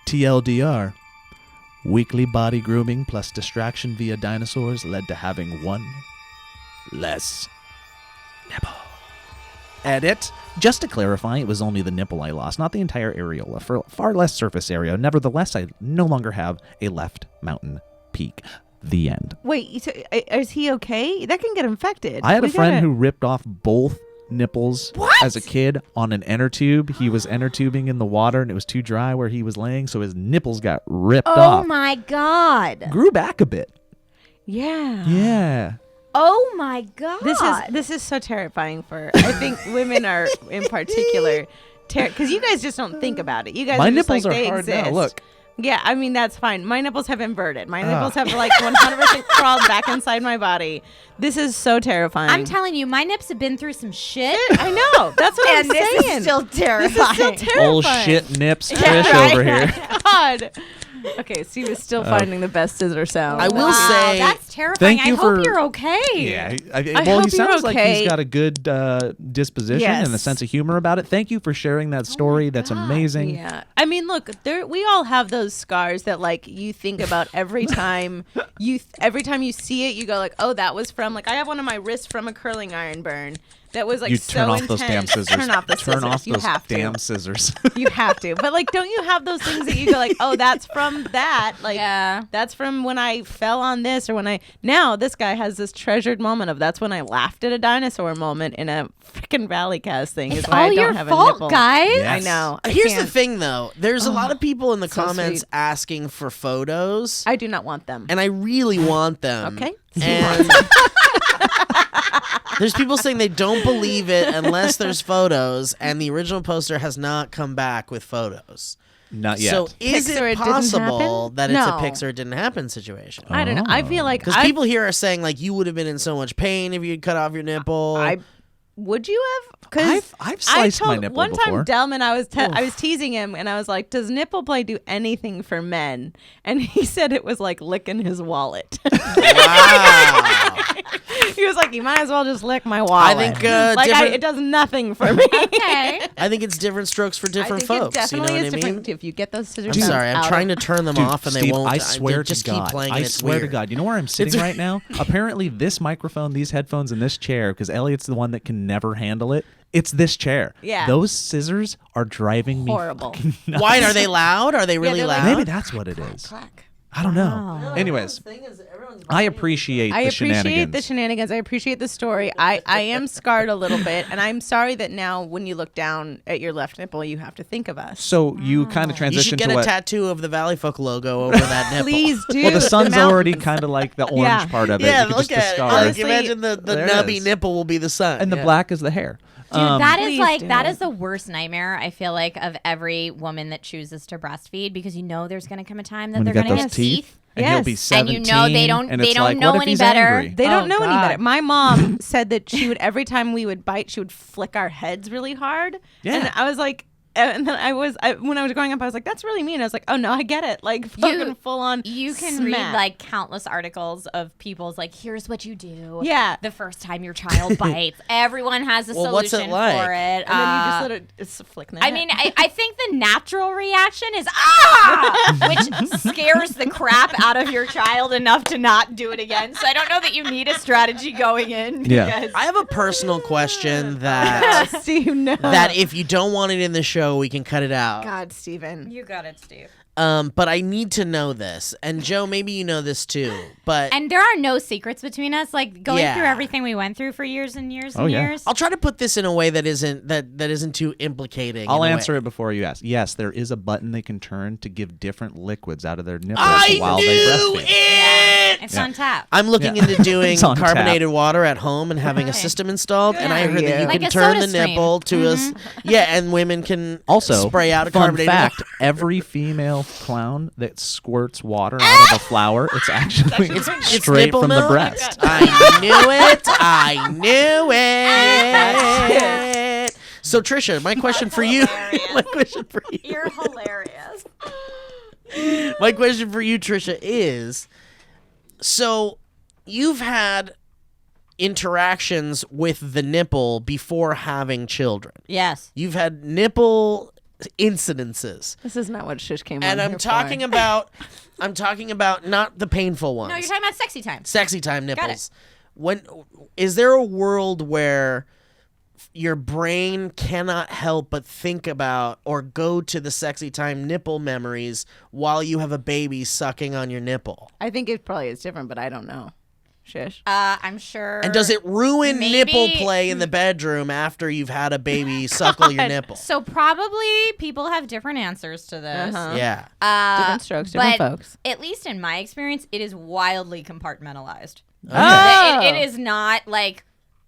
TLDR, weekly body grooming plus distraction via dinosaurs led to having one less nipple. Edit. Just to clarify, it was only the nipple I lost, not the entire areola. For far less surface area. Nevertheless, I no longer have a left mountain peak. The end. Wait, so, is he okay? That can get infected. I had a We friend gotta- who ripped off both nipples as a kid on an inner tube. He was inner tubing in the water and it was too dry where he was laying, so his nipples got ripped Oh off. my God. Grew back a bit. Yeah. Yeah. Oh my God. This is so terrifying for I think women are in particular because you guys just don't think about it. You guys My are just nipples like, are they hard exist. now. Look. Yeah, I mean that's fine. My nipples have inverted. My nipples have like 100% crawled back inside my body. This is so terrifying. I'm telling you, my nips have been through some shit. I know. That's what and I'm saying. this is still terrifying. This is still terrifying. Old shit nips Yeah, Trish right. over here. God. Okay, Steve is still finding the best scissor sound. I will Wow, say, that's terrifying. thank you I hope for- you're okay. Yeah. I Well, hope he you're sounds like he's okay. got a good disposition and a Yes. sense of humor about it. Thank you for sharing that story. That's amazing. Yeah, I mean, look, we all have those scars that like you think about every time you see it, you go like, oh, that was from like I have one on my wrist from a curling iron burn. That was like You so turn off intense. those damn scissors. Turn off the scissors. Turn off you those have damn to. scissors. You have to. But like, don't you have those things that you go like, oh, that's from that. Like, Yeah. that's from when I fell on this or when I. Now this guy has this treasured moment of that's when I laughed at a dinosaur moment in a freaking Valleycast thing. It's is why all I don't your have a fault, nipple. guys. Yeah. I know. I here's the can't. thing, though. There's a lot of people in the so comments sweet. asking for photos, I do not want them. and I really want them. Okay. And there's people saying they don't believe it unless there's photos, and the original poster has not come back with photos. Not yet. So is Pixar, it it didn't possible happen? that it's a No. Pixar it didn't happen situation? I don't know. I feel like Because people here are saying like you would have been in so much pain if you had cut off your nipple. Would you have? Because I've sliced my nipple one before. time, Delman, I was teasing him, and I was like, "Does nipple play do anything for men?" And he said it was like licking his wallet. Wow. He was like, "You might as well just lick my wallet." think, like different- it does nothing for me. Okay. I think it's different strokes for different I think folks. It definitely you know is what I different mean? if you get those scissors. I'm sounds sorry. I'm out trying of- to turn them Dude, off, and Steve, they won't. I swear they just to God. keep playing. I and it's swear to weird. God. You know where I'm sitting right now? Apparently, this microphone, these headphones, and this chair, because Elliot's the one that can never handle it. It's this chair. Yeah. Those scissors are driving me Horrible. fucking nuts. Why are they loud? Are they really they're like- loud? Maybe that's what it is. I don't know. Anyways, I appreciate I the appreciate shenanigans. the shenanigans. I appreciate the story. I am scarred a little bit, and I'm sorry that now when you look down at your left nipple, you have to think of us. So you kind of You should transitioned get to a what? tattoo of the Valley Folk logo over that nipple. Please do. Well, the sun's mountains. already kind of like the orange Yeah. part of it. Yeah, You could look just at it. discard. Like, Honestly, imagine the there it nubby is. nipple will be the sun. And the Yeah. black is the hair. Dude, that is Please like do. that is the worst nightmare I feel like of every woman that chooses to breastfeed because you know there's going to come a time that When they're you got going to those have teeth, and he'll be Yes. 17. And you know they don't- and they it's don't like, know what if any he's better. angry? They don't Oh, know any God. better. My mom said that she would every time we would bite, she would flick our heads really hard. Yeah. And I was like, and then when I was growing up, I was like, that's really mean. I was like, oh no, I get it. Like fucking full on. You can smack. read like countless articles of people's like, here's what you do. Yeah. The first time your child bites. Everyone has a Well, what's it solution like? for it. And then you just let it it's flick. I mean, I think the natural reaction is which scares the crap out of your child enough to not do it again. So I don't know that you need a strategy going in. Yeah. because- I have a personal question that Steve, no. that if you don't want it in the show, we can cut it out. God, Steven. You got it, Steve. But I need to know this, and Joe, maybe you know this too. But And there are no secrets between us. Like going Yeah. through everything we went through for years and years Oh, and yeah. years. I'll try to put this in a way that isn't too implicating. I'll in a answer way. it before you ask. Yes, there is a button they can turn to give different liquids out of their nipples I while they knew breastfeed. it. It's on tap. I'm looking Yeah. into doing It's on tap. carbonated water at home and having a Okay. system installed, and I Good heard for that you you. Like can a turn soda the stream. nipple to us. Yeah, and women can Also, spray out a fun carbonated fact: water. every female clown that squirts water out of a flower, it's actually It's straight nipple from the milk? breast. I knew it. I knew it. So Trisha, my question for you. My question for you. You're hilarious. My question for you, Trisha, is: so you've had interactions with the nipple before having children. Yes. You've had nipple incidences. This is not what Shish came And on I'm here talking for. about not the painful ones. No, you're talking about sexy time. Sexy time Got nipples. When is there a world where your brain cannot help but think about or go to the sexy time nipple memories while you have a baby sucking on your nipple? I think it probably is different, but I don't know. Shish. I'm sure. And does it ruin Maybe- nipple play in the bedroom after you've had a baby suckle your nipple? So probably people have different answers to this. Uh-huh. Yeah. Different strokes, different but folks. At least in my experience, it is wildly compartmentalized. Oh. It is not like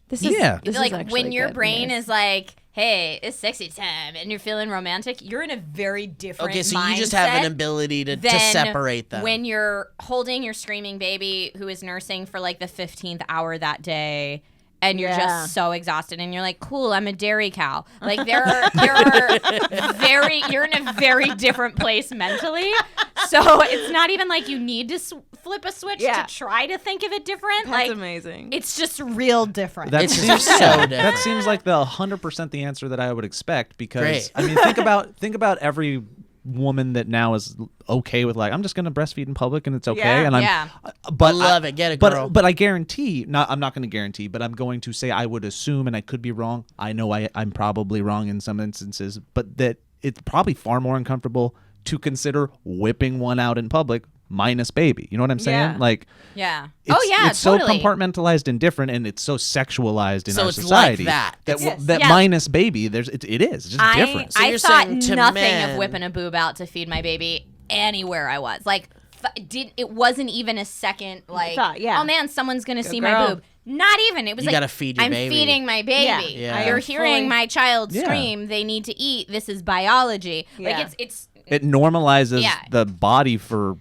This Yeah. This like is actually when your good brain news. is like, hey, it's sexy time, and you're feeling romantic. You're in a very different. Okay, so you just have an mindset ability to than separate them. when you're holding your screaming baby who is nursing for like the 15th hour that day, and you're Yeah. just so exhausted, and you're like, cool, I'm a dairy cow. Like you're in a very different place mentally. So it's not even like you need to flip a switch Yeah. to try to think of it different. That's like amazing. it's just real different. That It's seems just so different. That seems like the 100% the answer that I would expect because Great. I mean think about every woman that now is okay with like I'm just going to breastfeed in public and it's okay Yeah. and I'm Yeah. but Love it. Get it, girl. but I guarantee I'm not going to guarantee but I'm going to say I would assume and I could be wrong. I know I'm probably wrong in some instances but that it's probably far more uncomfortable to consider whipping one out in public minus baby. You know what I'm saying? Yeah. Like yeah. it's, Oh yeah. it's so totally. compartmentalized and different, and it's so sexualized in So our it's like society that. that Yeah. minus baby, it is. It's just different. So I you're thought saying to nothing men- of whipping a boob out to feed my baby anywhere I was. Like, it wasn't even a second. Like, thought, yeah. oh man, someone's gonna see girl. my boob. Not even. It was You like gotta feed your I'm baby. feeding my baby. Yeah. You're I hearing fully- my child Yeah. scream. They need to eat. This is biology. Yeah. Like it's. It normalizes Yeah. the body for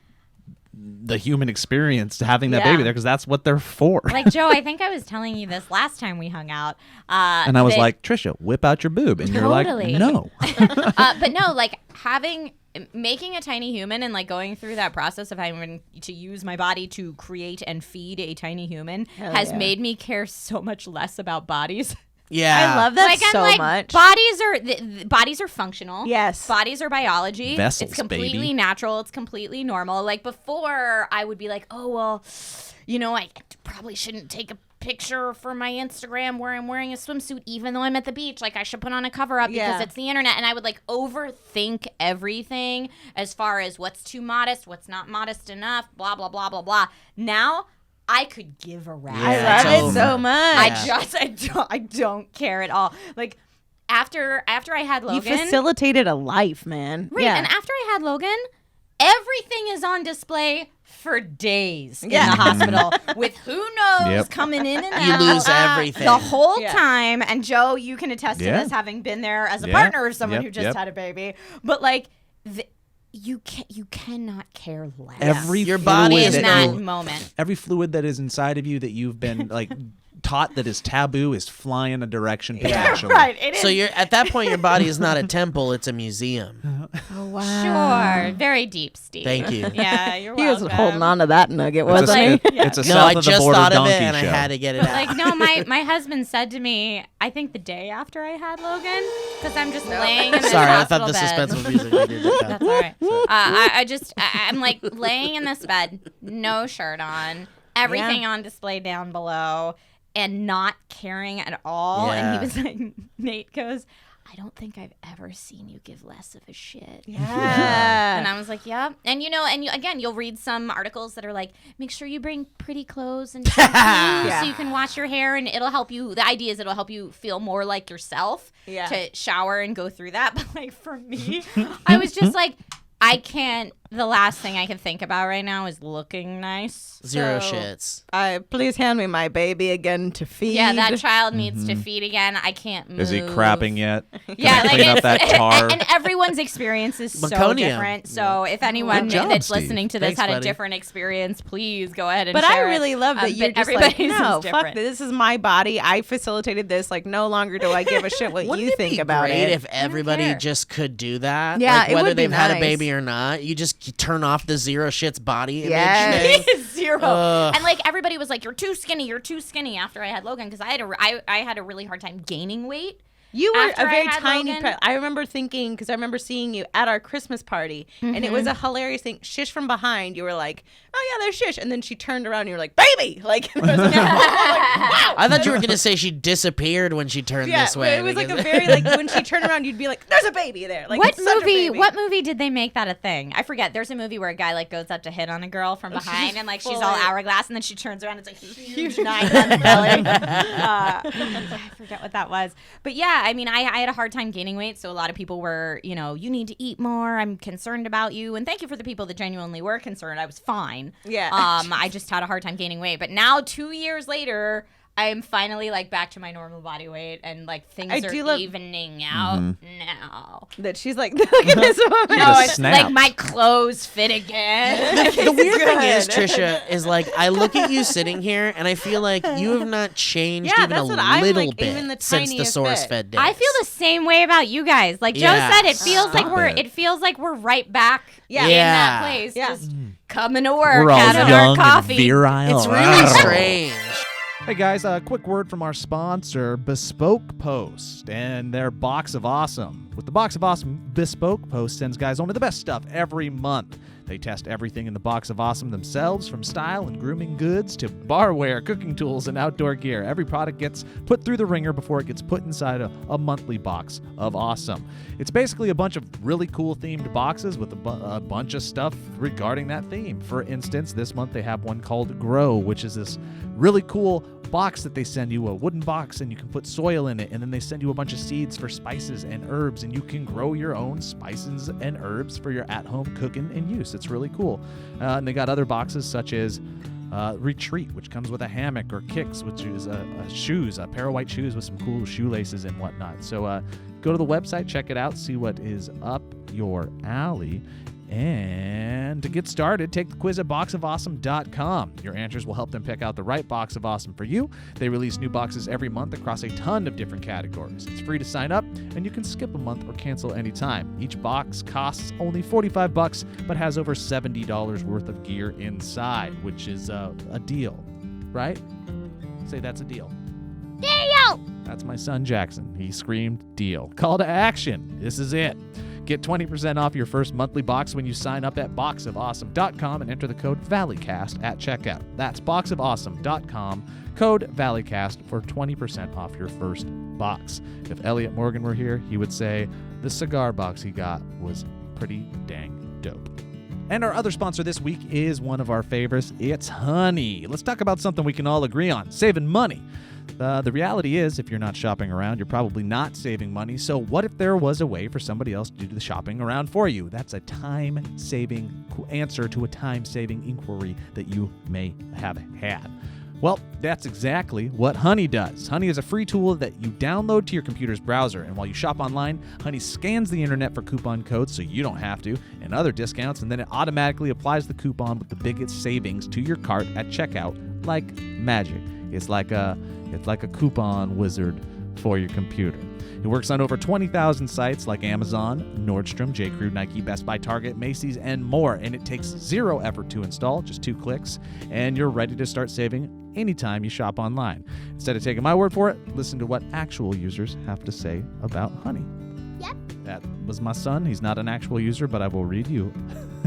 the human experience to having that Yeah. baby there because that's what they're for. Like Joe, I think I was telling you this last time we hung out. and I was that- like, Trisha, whip out your boob, and you're like, Totally. no. but no, like making a tiny human and like going through that process of having to use my body to create and feed a tiny human has yeah. made me care so much less about bodies. Yeah. I love that like so I'm like much. bodies are functional. Yes. Bodies are biology. Vessels, it's completely baby. natural. It's completely normal. Like before I would be like, oh well, I probably shouldn't take a picture for my Instagram where I'm wearing a swimsuit even though I'm at the beach. Like I should put on a cover up Yeah. because it's the internet. And I would like overthink everything as far as what's too modest, what's not modest enough, blah blah blah blah blah. Now I could give a rat's. I Yeah, love it's it over. so much. I don't care at all. Like after I had You Logan, facilitated a life, man. right? Yeah. And after I had Logan, everything is on display for days Yeah. in the hospital with who knows Yep. coming in and You out lose everything. the whole Yeah. time. And Joe, you can attest to Yeah. this, having been there as a Yeah. partner of someone Yep, who just yep. had a baby. But like, you cannot care less Every Your body fluid is in that that you- moment. every fluid that is inside of you that you've been like taught that is taboo is flying a direction potentially. Right. It is. So you're at that point, your body is not a temple; it's a museum. Oh, wow. sure. Very deep, Steve. Thank you. Yeah, you're He was welcome. holding on to that nugget, It's a, wasn't he? it's a No, south I of the just border thought of donkey it, and show. I had to get it out. Like, no, my husband said to me, I think the day after I had Logan, because I'm just laying in this Sorry, I hospital thought the bed. suspenseful music needed to That's cut. all right. I'm like laying in this bed, no shirt on, everything on display down below, and not caring at all. Yeah. And he was like, Nate goes, I don't think I've ever seen you give less of a shit. Yeah. And I was like, yeah. And again, you'll read some articles that are like, make sure you bring pretty clothes and shampoo so you can wash your hair, and it'll help you. The idea is it'll help you feel more like yourself Yeah. to shower and go through that. But like for me, I was just like, I can't. The last thing I can think about right now is looking nice. Zero So- shits. Please hand me my baby again to feed. Yeah, that child needs to feed again. I can't move. Is he crapping yet? Yeah, Can I like clean up it's, that tar? and everyone's experience is so Meconium. different. So if anyone Good job, that's Steve. listening to this Thanks, had a buddy. different experience, please go ahead and But I share it. really love that you're but just like, everybody's no, is fuck different. this. This is my body. I facilitated this. Like, no longer do I give a shit what Wouldn't you it think be about great it. if everybody care. just could do that? Yeah, like, it whether would be they've had a nice. baby or not, you just turn off the zero shits body image Yes. thing. Zero. Ugh. And like everybody was like, "You're too skinny. You're too skinny." After I had Logan, because I had a really hard time gaining weight. You were After a I very had tiny. Logan? I remember thinking, because I remember seeing you at our Christmas party, and it was a hilarious thing. Shish from behind, you were like, "Oh yeah, there's Shish," and then she turned around, and you were like, "Baby!" Like, and I was like, wow. I thought you were gonna say she disappeared when she turned Yeah, this way. it was like a because- very like when she turned around, you'd be like, "There's a baby there." Like, What it's such a movie? baby. What movie did they make that a thing? I forget. There's a movie where a guy like goes up to hit on a girl from behind, and like she's all fully- hourglass, and then she turns around, it's a huge 9 on the belly. I forget what that was, but yeah, I mean, I had a hard time gaining weight, so a lot of people were, you need to eat more. I'm concerned about you, and thank you for the people that genuinely were concerned. I was fine. Yeah. I just had a hard time gaining weight, but now 2 years later, I'm finally like back to my normal body weight, and like things I are do love- evening out now. That she's like, look at this woman. No, it's snaps. like my clothes fit again. The weird thing is, good. Trisha, is like I look at you sitting here and I feel like you have not changed Yeah, even a that's what I'm little like, bit even the since the tiniest source bit. fed days. I feel the same way about you guys. Like Joe Yeah. said, it feels like Stop we're it. it feels like we're right back Yeah. in Yeah. that place. Yeah. Just coming to work, We're all having young our coffee. and virile. It's really strange. Hey guys, a quick word from our sponsor, Bespoke Post, and their Box of Awesome. With the Box of Awesome, Bespoke Post sends guys only the best stuff every month. They test everything in the Box of Awesome themselves, from style and grooming goods to barware, cooking tools, and outdoor gear. Every product gets put through the ringer before it gets put inside a monthly Box of Awesome. It's basically a bunch of really cool themed boxes with a bunch of stuff regarding that theme. For instance, this month they have one called Grow, which is this really cool box that they send you, a wooden box, and you can put soil in it, and then they send you a bunch of seeds for spices and herbs, and you can grow your own spices and herbs for your at-home cooking and use. It's really cool. And they got other boxes such as Retreat, which comes with a hammock, or Kicks, which is shoes, a pair of white shoes with some cool shoelaces and whatnot. So go to the website, check it out, see what is up your alley. And to get started, take the quiz at boxofawesome.com. Your answers will help them pick out the right Box of Awesome for you. They release new boxes every month across a ton of different categories. It's free to sign up, and you can skip a month or cancel anytime. Each box costs only $45, but has over $70 worth of gear inside, which is a deal, right? Say that's a deal. Deal! That's my son Jackson. He screamed deal. Call to action. This is it. Get 20% off your first monthly box when you sign up at boxofawesome.com and enter the code Valleycast at checkout. That's boxofawesome.com, code Valleycast for 20% off your first box. If Elliot Morgan were here, he would say the cigar box he got was pretty dang dope. And our other sponsor this week is one of our favorites. It's Honey. Let's talk about something we can all agree on, saving money. The reality is, if you're not shopping around, you're probably not saving money. So what if there was a way for somebody else to do the shopping around for you? That's a time-saving answer to a time-saving inquiry that you may have had. Well, that's exactly what Honey does. Honey is a free tool that you download to your computer's browser, and while you shop online, Honey scans the internet for coupon codes so you don't have to, and other discounts, and then it automatically applies the coupon with the biggest savings to your cart at checkout, like magic. It's like a coupon wizard for your computer. It works on over 20,000 sites like Amazon, Nordstrom, J.Crew, Nike, Best Buy, Target, Macy's, and more. And it takes zero effort to install, just 2 clicks, and you're ready to start saving anytime you shop online. Instead of taking my word for it, listen to what actual users have to say about Honey. Yep. That was my son. He's not an actual user, but I will read you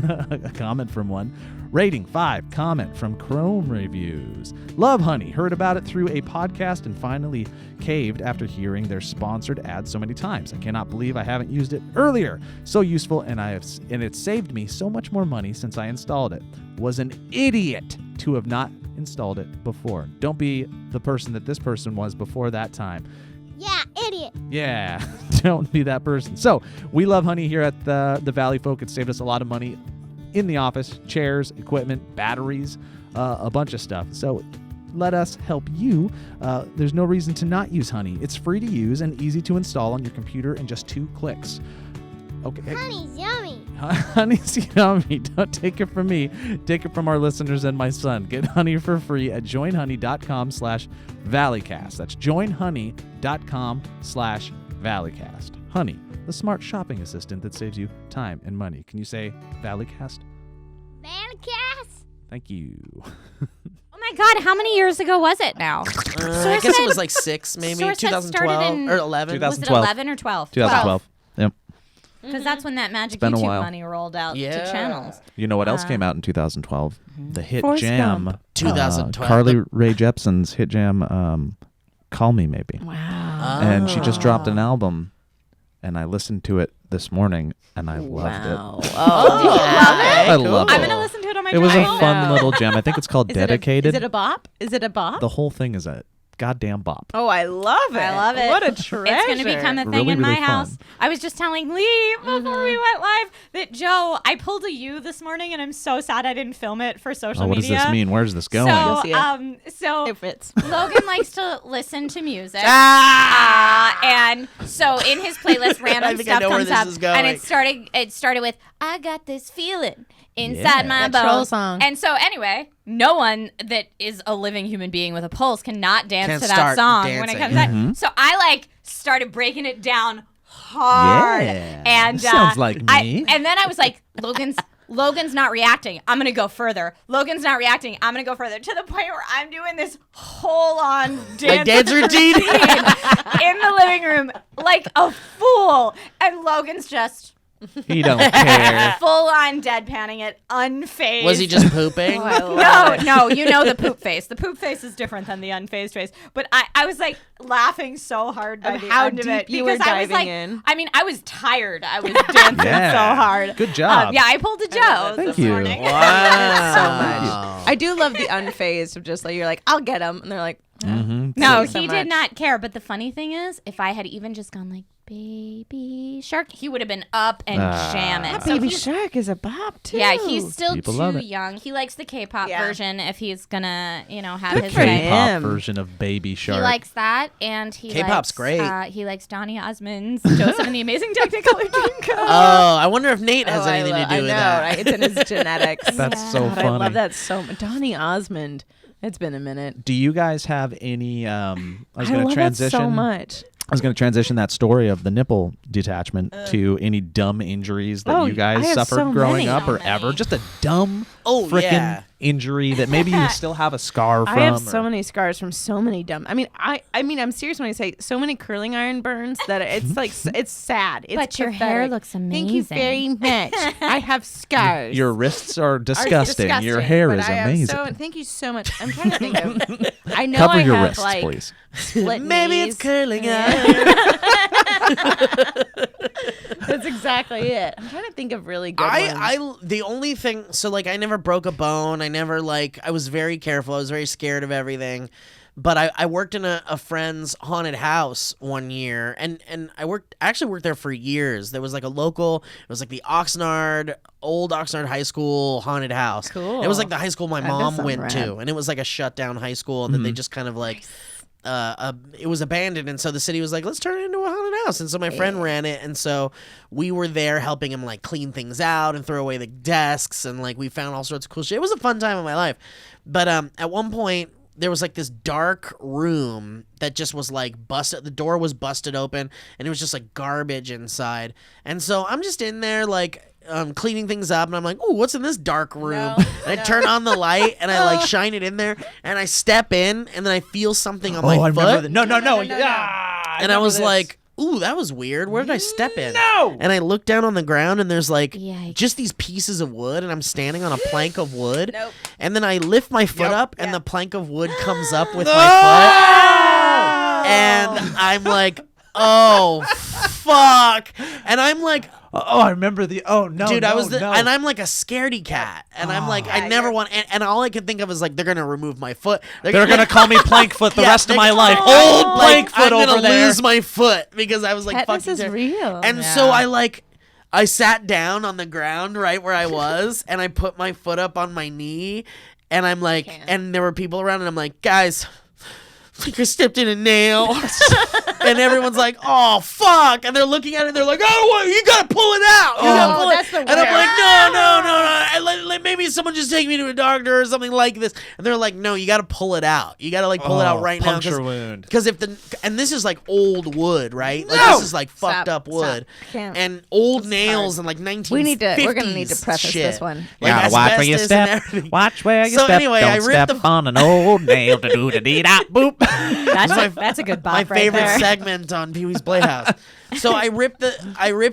a comment from one. Rating 5, comment from Chrome Reviews. Love Honey. Heard about it through a podcast and finally caved after hearing their sponsored ad so many times. I cannot believe I haven't used it earlier. So useful, and it saved me so much more money since I installed it. Was an idiot to have not installed it before. Don't be the person that this person was before that time. Yeah, idiot. Yeah, don't be that person. So we love Honey here at the Valley Folk. It saved us a lot of money in the office, chairs, equipment, batteries, a bunch of stuff. So let us help you. There's no reason to not use Honey. It's free to use and easy to install on your computer in just 2 clicks. Okay. Honey's yummy. Honey's yummy. Don't take it from me. Take it from our listeners and my son. Get Honey for free at joinhoney.com/Valleycast. That's joinhoney.com/Valleycast. Honey, the smart shopping assistant that saves you time and money. Can you say Valleycast? Valleycast. Thank you. Oh my God, how many years ago was it now? I guess it was like 6, maybe Source had 2012 started in- or 11. Was it 2012. 11 or 12? 2012. Yep. Because that's when that magic been a YouTube while. money rolled out Yeah. to channels. You know what else came out in 2012? The hit Forrest jam. Gump. 2012. Carly Rae Jepsen's hit jam, Call Me Maybe. Wow. And she just dropped an album, and I listened to it this morning, and I loved it. Oh, I love I'm it. going to listen to it on my It was a drive. fun little gem. I think it's called Dedicated. Is it a bop? Is it a bop? The whole thing is a goddamn bop. Oh, I love it. I love it. What a treasure. It's going to become a thing Really, in my really house. fun. I was just telling Lee before we went live that Joe, I pulled a U this morning, and I'm so sad I didn't film it for social Oh, what does media. this mean? Where's this going? So, see it. so It fits. Logan likes to listen to music. Ah! And so in his playlist, I random think I stuff know where comes this up, is going. and it started with "I got this feeling inside Yeah. my That troll bones." song. And so anyway, no one that is a living human being with a pulse cannot dance Can't to that start song when it dancing. comes out. So I started breaking it down hard, Yeah. and Sounds like me. and then I was like, Logan's not reacting. I'm going to go further. Logan's not reacting. I'm going to go further, to the point where I'm doing this whole on dance routine? in the living room like a fool. And Logan's just He don't care. full on deadpanning it, unfazed. Was he just pooping? Oh, I love it. No, you know the poop face. The poop face is different than the unfazed face. But I was like laughing so hard by Of the how end of it deep you were because I was diving like, in. I mean, I was tired. I was dancing Yeah. so hard. Good job. Yeah, I pulled a Joe Thank this you. morning. Wow. so much. I do love the unfazed of just like, you're like, I'll get them. And they're like, Mhm. No, so he much. did not care. But the funny thing is, if I had even just gone like baby shark, he would have been up and jamming. that So baby he's- shark is a bop, too. Yeah, he's still People love too it. young. He likes the K-pop Yeah. version if he's gonna, have Good his for way. him. K-pop version of Baby Shark. He likes that, and he K-pop's likes, great. He likes Donny Osmond's Joseph and the Amazing Technicolor Dreamcoat. Oh, I wonder if Nate has anything to do I with know, that. right? It's in his genetics. That's so God, I funny. love that so much. Donny Osmond. It's been a minute. Do you guys have any? I was going love to transition that so much. I was going to transition that story of the nipple detachment to any dumb injuries that Oh, you guys I have suffered so growing many. up So or many. ever. Just a dumb Oh, freaking yeah. injury that maybe you still have a scar from. I have so or- many scars from so many dumb. I mean, I'm serious when I say so many curling iron burns that it's like it's sad. It's But your pathetic. hair looks Thank you amazing. very much. I have scars. Your wrists are Are disgusting. Your hair but is I have amazing. thank you so much. I'm trying to think of. I know Cover I your have wrists, like please. split Maybe knees. it's curling Yeah. iron. That's exactly it. I'm trying to think of really good ones. The only thing, so like I never broke a bone. I never I was very careful. I was very scared of everything. But I worked in a friend's haunted house one year, and I actually worked there for years. There was like a local, it was like the old Oxnard High School haunted house. Cool. It was like the high school my That does mom sound went rad. to, and it was like a shut down high school, and then they just kind of like. It was abandoned, and so the city was like, let's turn it into a haunted house. And so my friend ran it, and so we were there helping him like clean things out and throw away the desks, and like we found all sorts of cool shit. It was a fun time of my life. But at one point there was like this dark room that just was like busted. The door was busted open, and it was just like garbage inside. And so I'm just in there like cleaning things up, and I'm like, ooh, what's in this dark room? And I turn on the light, and I like shine it in there, and I step in, and then I feel something on my I foot. remember that. No. And I was like, ooh, that was weird. Where did I step in? No! And I look down on the ground, and there's like Yikes. just these pieces of wood, and I'm standing on a plank of wood. Nope. And then I lift my foot up, and Yeah. the plank of wood comes up with my foot. And I'm like, oh, fuck. And I'm like, Oh, I remember the. Oh no, dude, no, I was no. and I'm like a scaredy cat, and I'm like, I never want, and all I could think of is like, they're gonna remove my foot. They're gonna call me Plankfoot the Yeah, rest of they- my life. Oh, Old like, Plankfoot I'm over gonna there. lose my foot because I was like Tetanus fucking is ter- real. And so I sat down on the ground right where I was, and I put my foot up on my knee, and I'm like, and there were people around, and I'm like, guys, I think I stepped in a nail. And everyone's like, oh, fuck. And they're looking at it, and they're like, oh, what? You got to pull it out. You gotta pull that's it. the And I'm worst. like, no. Maybe someone just take me to a doctor or something like this. And they're like, no, you got to pull it out. You got to like pull it out right now. Puncture wound. Because and this is like old wood, right? Like No! this is like fucked up wood. Can't. And old nails and like 1950s We're gonna need to preface shit. this one. Like Gotta watch where you asbestos and step. everything. Watch where you So step. anyway, Don't I ripped step on an old nail. To do da dee da boop. That's a good bop My right favorite there. segment on Pee Wee's Playhouse. So I ripped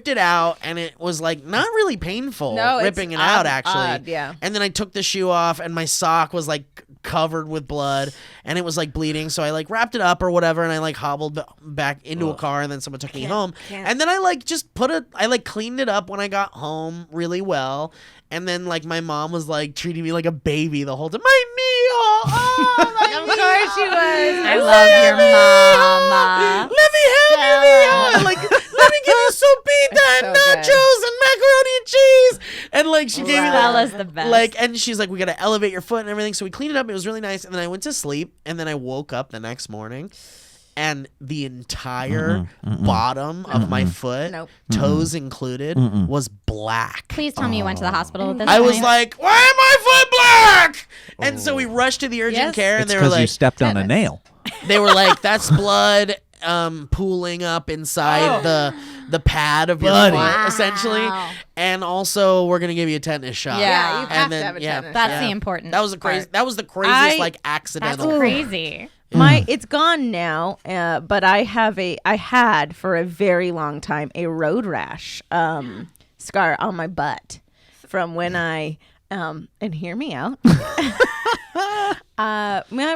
it out, and it was like not really painful No, it's ripping it out odd, actually. yeah. And then I took the shoe off, and my sock was like covered with blood, and it was like bleeding. So I like wrapped it up or whatever, and I like hobbled back into a car, and then someone took me home. And then I like just I like cleaned it up when I got home really well. And then like my mom was like treating me like a baby the whole time. My knee, hole. Oh, my Of course she was. I love your mama. Let me help you. Like, let me give you sopita and so good. nachos and macaroni and cheese. And like, she gave me that. Bella's the best. Like, and she's like, we got to elevate your foot and everything. So we cleaned it up. It was really nice. And then I went to sleep. And then I woke up the next morning. And the entire bottom of my foot, Nope. toes included, was black. Please tell me you went to the hospital with this. I was point. like, why am my foot black? And so we rushed to the urgent Yes. care, and It's they were because you like, stepped on a nail. that's blood pooling up inside the pad of your Buddy. foot, essentially. Wow. And also, we're gonna give you a tetanus shot. Yeah. You have And to then have a yeah, tetanus That's shot. the important. that was the crazy. part. That was the craziest That's That's accidental. crazy. It's gone now, but I had for a very long time a road rash scar on my butt from when I and hear me out.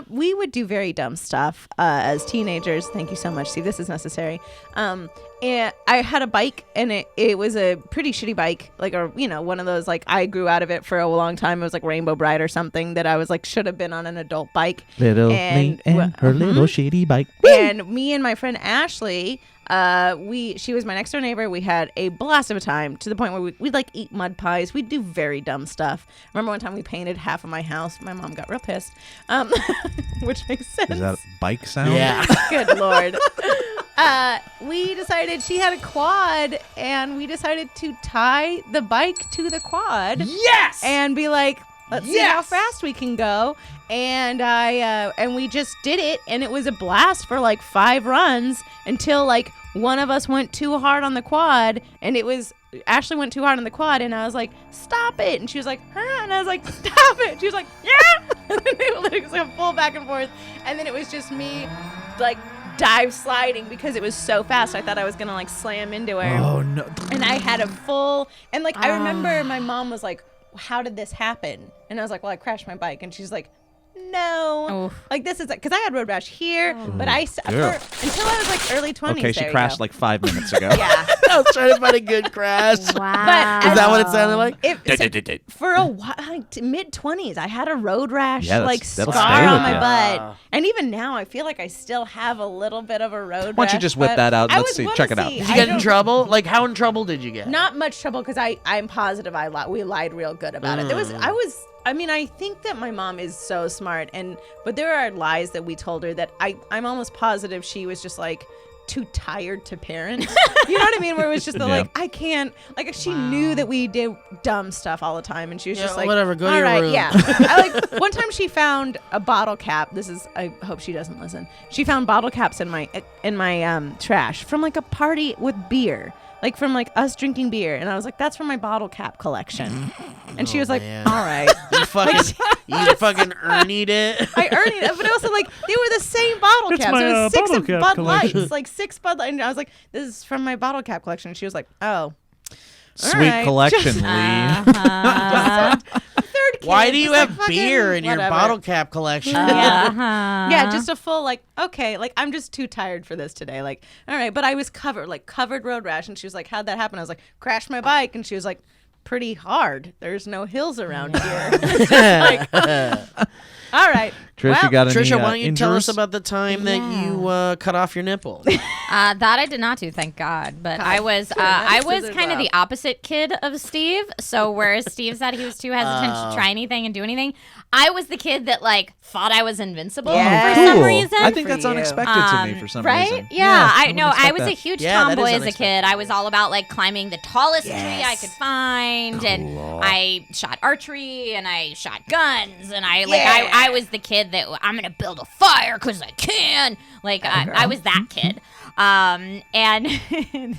We would do very dumb stuff as teenagers. Thank you so much. See, this is necessary. And I had a bike, and it was a pretty shitty bike, like one of those, like, I grew out of it for a long time. It was like Rainbow Bright or something that I was like should have been on an adult bike. Little And- Lee and her little shitty bike. And me and my friend Ashley, she was my next door neighbor. We had a blast of a time to the point where we'd like eat mud pies. We'd do very dumb stuff. Remember one time we painted half of my house. My mom got real pissed, which makes sense. Is that a bike sound? Yeah. Good Lord. We decided she had a quad, and we decided to tie the bike to the quad. Yes. And be like, let's see how fast we can go. And and we just did it, and it was a blast for like 5 runs until like one of us went too hard on the quad, and Ashley went too hard on the quad, and I was like, stop it. And she was like, huh? And I was like, stop it. And she was like, yeah. And then it was like a full back and forth. And then it was just me like dive sliding because it was so fast. I thought I was going to like slam into her. Oh no. And I had a full, and like, I remember my mom was like, how did this happen? And I was like, well, I crashed my bike. And she's like, no, Oof. like this is because I had road rash here, but until I was like early 20s. Okay, she there you crashed go. like 5 minutes ago. Yeah, I was trying to find a good crash. Wow. But Is that what it sounded like? for a while, like mid 20s, I had a road rash Yeah, like that'll scar stay on with my you. butt, and even now I feel like I still have a little bit of a road rash. Why don't you just whip but that out? I Let's would see. wanna Check it out. see. Did you I get in don't- trouble? Like, how in trouble did you get? Not much trouble because I'm positive we lied real good about it. I think that my mom is so smart, but there are lies that we told her that I'm almost positive she was just like too tired to parent. You know what I mean? Where it was just Yeah. like, I can't, like, she knew that we did dumb stuff all the time, and she was Yeah, just like, whatever, go to all your right, room." yeah. I like one time she found a bottle cap. I hope she doesn't listen. She found bottle caps in my trash from like a party with beer. Like from like us drinking beer, and I was like, "That's from my bottle cap collection," and she was like, man. "All right." You fucking Ernie'd it. I earned it, but also like they were the same bottle It's caps. my, It was 6 bottle of cap Bud collection. Lights, like 6 Bud Light. And I was like, "This is from my bottle cap collection." And she was like, "Oh, Sweet right. collection, Lee. third kid." Why do you just, like, have fucking beer in your whatever. bottle cap collection? Yeah. Yeah, just a full like, okay, like I'm just too tired for this today. Like, all right, but I was covered road rash, and she was like, "How'd that happen?" I was like, "Crashed my bike," and she was like, "Pretty hard. There's no hills around here." It's just like, all right. Trish, well, you got any Trisha, why don't you tell injuries? us about the time that you cut off your nipple? That I did not do, thank God. But I was Scissors kind of out. the opposite kid of Steve. So whereas Steve said he was too hesitant to try anything and do anything, I was the kid that like thought I was invincible Yeah. for some Cool. reason. I think For that's you. unexpected to me for some right? reason. Yeah, I wouldn't know. I expect was a that. huge Yeah, that is tomboy as a unexpected. kid. I was all about like climbing the tallest tree I could find, and I shot archery and I shot guns, and I was the kid that I'm gonna build a fire because I can. Like I was that kid. And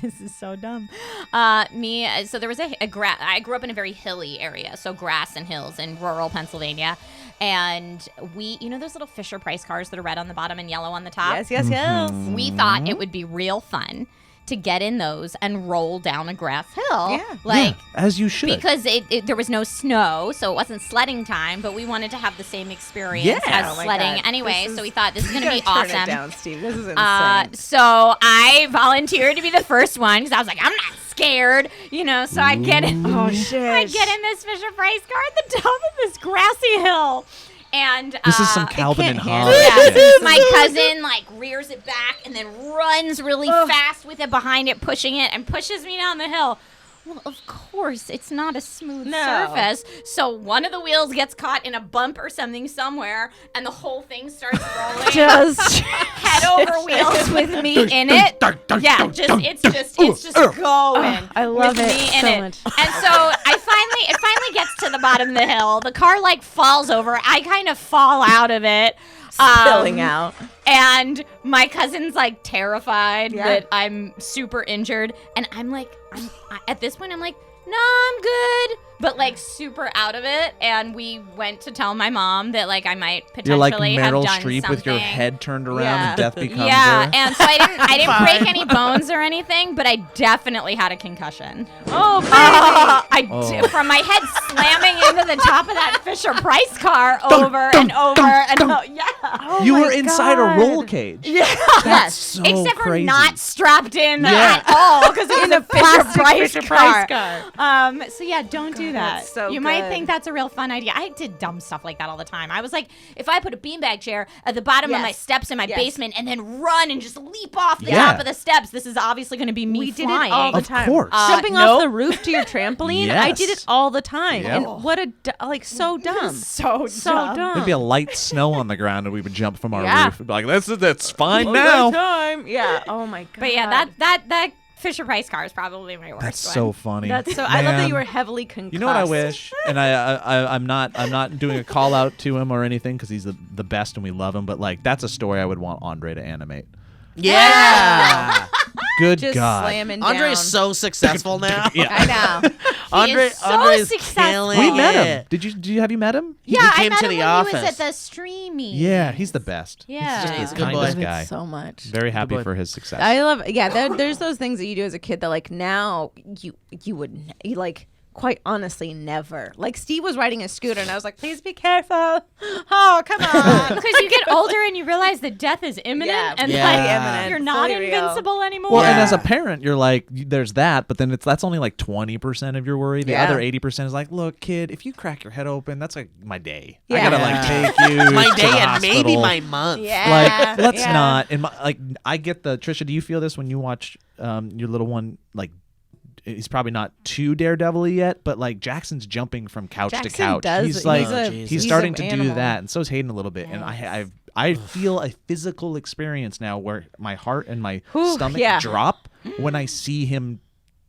this is so dumb. So there was I grew up in a very hilly area, so grass and hills in rural Pennsylvania. And those little Fisher Price cars that are red on the bottom and yellow on the top? Yes, yes, yes. We thought it would be real fun to get in those and roll down a grass hill. Yeah. Like, As you should. because there was no snow, so it wasn't sledding time, but we wanted to have the same experience Yeah. as Oh my sledding God. anyway, This so is- we thought this is going to You be gotta turn awesome. it down, Steve. This is insane. So I volunteered to be the first one because I was like, I'm not scared, so I get in. Oh shit! I get in this Fisher Price car at the top of this grassy hill. And This is some Calvin and can't Hobbes. handle yeah, shit. my cousin like rears it back and then runs really fast with it behind it, pushing it, and pushes me down the hill. Well, of course, it's not a smooth surface. So one of the wheels gets caught in a bump or something somewhere, and the whole thing starts rolling. Just head over wheels with me in it. Yeah, it's just going. I love with it me in so it. much. And so it finally gets to the bottom of the hill. The car like falls over. I kind of fall out of it. spilling out. And my cousin's like terrified Yeah. that I'm super injured. And I'm like, at this point, I'm like, no, I'm good. But like super out of it. And we went to tell my mom that like I might You're like potentially have Meryl done Streep something. with your head turned around Yeah. and death becomes Yeah, her. and so I didn't break any bones or anything, but I definitely had a concussion. Oh, baby. From my head slamming into the top of that Fisher Price car over and over and over. Yeah. Oh You my were inside God. a roll cage. Yeah. That's so Except crazy. for not strapped in Yeah. at all because it was a plastic Fisher Price car. car. So yeah, don't do that. that's so you might good. think that's a real fun idea. I did dumb stuff like that all the time. I was like, if I put a beanbag chair at the bottom of my Yes. steps in my Yes. basement and then run and just leap off the Yeah. top of the steps, this is obviously going to be me We did flying. it all the Of time. course. Jumping nope. off the roof to your trampoline. I did Yes. it all the time. Yep. And what a so dumb. so dumb. There'd be a light snow on the ground and we would jump from our Yeah. roof. We'd be like, that's fine All now. the time. Yeah. Oh my God. But yeah, that Fisher Price car is probably my worst That's one. so funny. That's so. I love that Man. you were heavily concussed. You know what I wish, and I'm not doing a call out to him or anything because he's the best and we love him. But like that's a story I would want Andre to animate. Yeah. Good Just God, slamming down. Andre's so successful now. I know. Andre, is so Andre's successful. killing we met him. it. Have you met him? Yeah, He came I met to him the when office. he was at the streamy. Yeah, he's the best. Yeah. He's He's just a the good kindest boy. guy. So much. Very happy boy. for his success. I love. Yeah. There's those things that you do as a kid that like now you would you like. Quite honestly, never. Like Steve was riding a scooter, and I was like, "Please be careful." Oh, come on. Because you get older and you realize that death is imminent, Yeah, and Yeah. like imminent, you're not fully real. invincible anymore. Well, and Yeah. as a parent, you're like, there's that, but then that's only like 20% of your worry. The Yeah. other 80% is like, look, kid, if you crack your head open, that's like my day. I Yeah. gotta like take you My to day the and maybe hospital. my month. Yeah. Like, let's Yeah. not. And like, I get the Trisha. Do you feel this when you watch your little one? Like, he's probably not too daredevil-y yet, but like Jackson's jumping from couch to Jackson couch. does. He's like, Jesus. he's he's starting an to do animal. that, and so is Hayden a little bit. And I feel a physical experience now where my heart and my Whew, stomach yeah. drop when I see him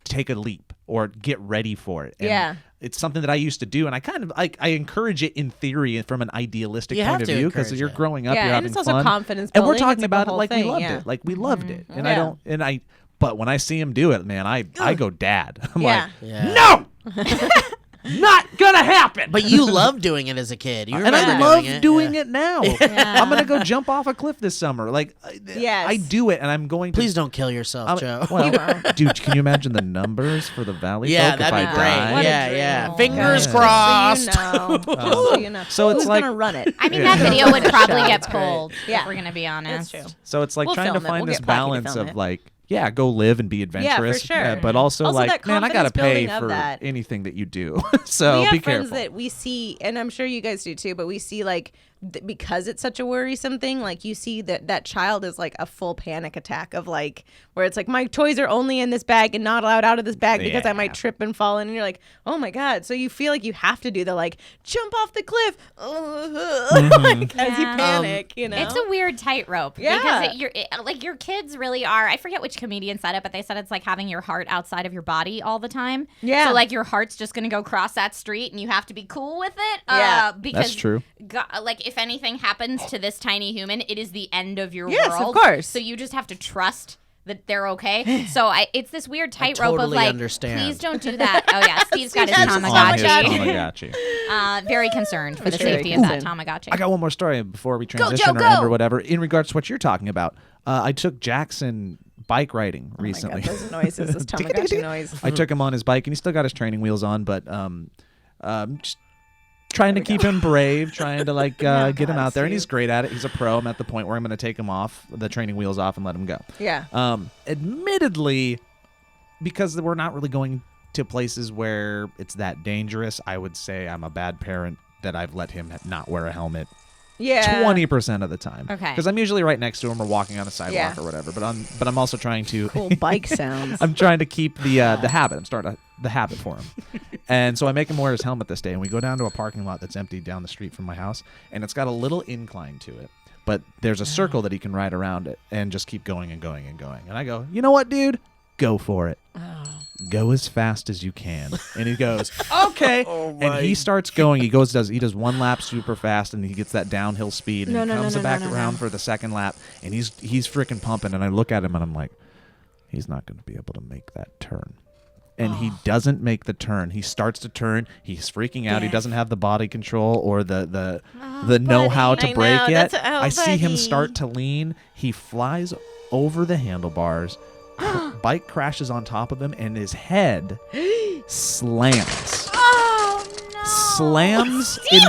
take a leap or get ready for it. And Yeah. it's something that I used to do, and I kind of I encourage it in theory from an idealistic You point have of to view because encourage you're it. growing up, Yeah, you're and having it's also fun, confidence and we're building. talking It's like about the it whole like we thing, loved yeah. it, like we loved it, and Yeah. But when I see him do it, man, I go dad. I'm Yeah. like, Yeah. no, not gonna happen. But you love doing it as a kid. You and remember I love doing it. doing Yeah. it now. I'm gonna go jump off a cliff this summer. Like, Yes. I do it, and I'm going to. Please don't kill yourself, Joe. Well, dude, can you imagine the numbers for the Valley? Yeah, folk if that'd I be great. died? What a Yeah, dream. yeah. Oh, Fingers God. crossed. So you know. So it's Who's like- gonna run it? I mean, that video would probably get That's great. pulled. Yeah. If we're gonna be honest. That's true. So it's like We'll trying to film it. find We'll this get Pocky to balance film of it. like, yeah, go live and be adventurous, sure. but also, Also, like, that man, I gotta confidence pay building of for that. anything that you do. So we have be friends careful. that we see, and I'm sure you guys do too, but we see like because it's such a worrisome thing, like you see that child is like a full panic attack of like where it's like my toys are only in this bag and not allowed out of this bag because I Yeah. might trip and fall in, and you're like, oh my God. So you feel like you have to do the like jump off the cliff like as you Yeah. panic, you know. It's a weird tightrope Yeah. because like your kids really are. I forget which comedian said it, but they said it's like having your heart outside of your body all the time. Yeah. So like your heart's just gonna go cross that street, and you have to be cool with it. Yeah. Because That's true. like if anything happens to this tiny human, it is the end of your Yes, of world. course. So you just have to trust that they're okay. So it's this weird tightrope totally of like, understand. please don't do that. Oh yeah, Steve's got his Steve's On his Tamagotchi. Tamagotchi. Very concerned for the Very safety of that concerned. Tamagotchi. I got one more story before we Joe, transition or end go. or whatever. In regards to what you're talking about, I took Jackson bike riding recently. Oh my God, those noises, this Tamagotchi noise. I took him on his bike, and he still got his training wheels on, but just trying to keep him brave, trying to like get him out there, and he's great at it. He's a pro. I'm at the point where I'm going to take him off the training wheels off and let him go. Yeah. Admittedly, because we're not really going to places where it's that dangerous, I would say I'm a bad parent that I've let him not wear a helmet Yeah. 20% of the time. Okay. Because I'm usually right next to him or walking on a sidewalk Yeah. or whatever. But I'm also trying to Cool bike sounds. I'm trying to keep the habit. I'm starting the habit for him. And so I make him wear his helmet this day, and we go down to a parking lot that's empty down the street from my house, and it's got a little incline to it. But there's a circle that he can ride around it and just keep going and going and going. And I go, you know what, dude? Go for it. Go as fast as you can. And he goes, okay. And he starts going. He does one lap super fast, and he gets that downhill speed, and he comes back around for the second lap, and he's freaking pumping. And I look at him, and I'm like, he's not going to be able to make that turn. And he doesn't make the turn. He starts to turn. He's freaking out. He doesn't have the body control or the know-how to I brake know, yet. that's- oh, I see him buddy. start to lean. He flies over the handlebars. Bike crashes on top of him, and his head slams. Oh no! Slams into.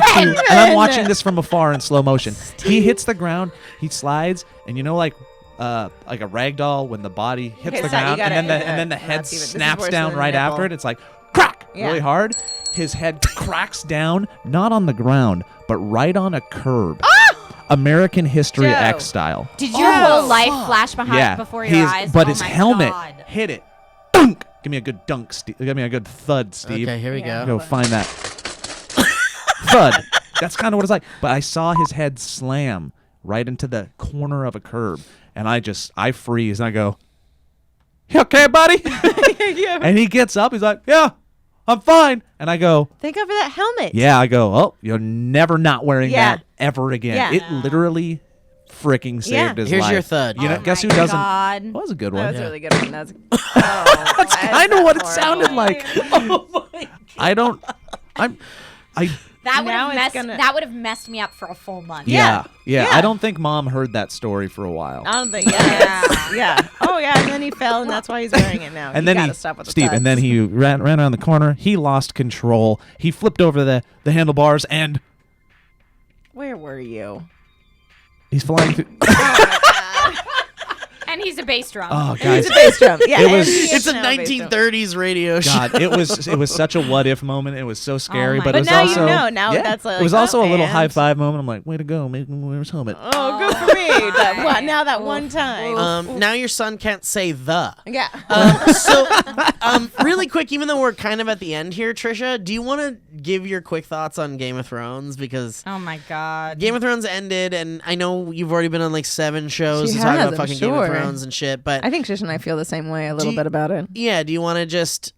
And I'm watching this from afar in slow motion. He hits the ground. He slides, and like a rag doll when the body hits Okay, the so you ground, gotta- and then the head that's even- this is snaps worse down than right the nipple. after it. It's like crack Yeah. really hard. His head cracks down, not on the ground, but right on a curb. American History Joe. X style. Did your whole life flash Yeah, before your eyes? but Oh his my helmet God. hit it. Dunk! Give me a good dunk, Steve. Give me a good thud, Steve. Okay, here we Yeah. go. Go find that thud. That's kind of what it's like. But I saw his head slam right into the corner of a curb, and I freeze, and I go, "You okay, buddy?" And he gets up. He's like, "Yeah, I'm fine." And I go, Thank God for that helmet. "Yeah." I go, "Oh, you're never not wearing Yeah. that ever again." Yeah. It literally freaking saved his Here's life. your thud. You know, Oh guess who my doesn't? God. That was a good That one. was a really good one. That's Kind of what it sounded like. I don't. That would Now have it's messed. gonna- That would have messed me up for a full month. Yeah. Yeah. I don't think Mom heard that story for a while. I don't think. Yeah. Oh yeah. And then he fell, and that's why he's wearing it now. And You then gotta stop with the Steve, and then thuds. he ran around the corner. He lost control. He flipped over the handlebars, and Where were you? he's flying through. And he's a bass drum. Oh, guys. It's a bass drum. Yeah. It was- It's a 1930s radio show. God, it was such a what if moment. It was so scary, my but God. it was But now also you know. Now yeah, that's like, it was also a little and- high five moment. I'm like, way to go, make him wear his helmet. Oh, good for me. Now that one time. Now your son can't say the. Yeah. Really quick, even though we're kind of at the end here, Trisha, do you want to give your quick thoughts on Game of Thrones? Because Oh my God. Game of Thrones ended, and I know you've already been on like 7 shows She to talk has, about I'm fucking Game of sure. Thrones and shit. But I think Shish and I feel the same way a little you- bit about it. yeah, do you want to just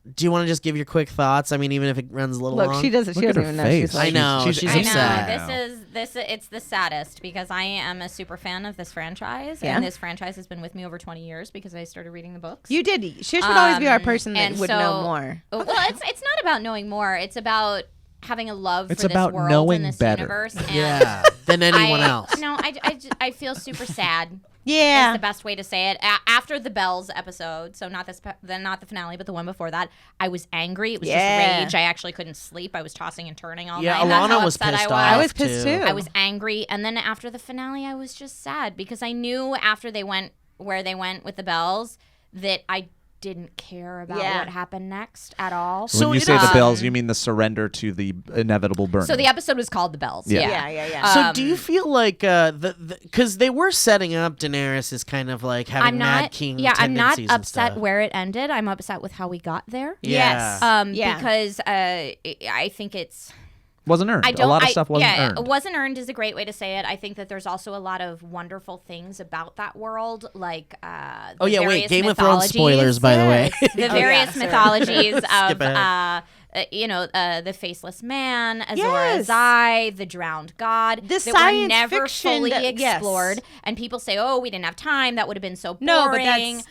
give your quick thoughts? I mean, even if it runs a little Look, long. she doesn't. She Look at doesn't her even know. face. She's like, I know, she's I upset. know it's the saddest because I am a super fan of this franchise, Yeah. and this franchise has been with me over 20 years because I started reading the books. You did. Shish would always be our person that and would so- know more. Well, it's not about knowing more. It's about having a love It's for this about world knowing and this better. universe. And yeah, than anyone I, else. No, I feel super sad. Yeah. Is the best way to say it. After the Bells episode, so not the finale, but the one before that, I was angry. It was Yeah. just rage. I actually couldn't sleep. I was tossing and turning all Yeah, night. That's Alana how was upset pissed I off. I was pissed too. I was angry, and then after the finale, I was just sad because I knew after they went where they went with the Bells that I didn't care about Yeah. what happened next at all. So when you it say is- the bells, you mean the surrender to the inevitable burning. So the episode was called The Bells. Yeah. Yeah. So do you feel like because they were setting up Daenerys as kind of like having I'm Mad not. King Yeah, I'm not tendencies and upset stuff. where it ended. I'm upset with how we got there. Yeah. Yeah. Because I think it's. wasn't earned. I don't. a lot of stuff wasn't yeah, earned. It wasn't earned is a great way to say it. I think that there's also a lot of wonderful things about that world, like. Oh, yeah, wait, various Game of Thrones mythologies. spoilers, by the way. The various sorry. mythologies Skip of. ahead. The faceless man, Azor Yes. Ahai, the drowned god, The that science were never fiction fully that- yes. explored. And people say, "Oh, we didn't have time. That would have been so boring." No, but that's-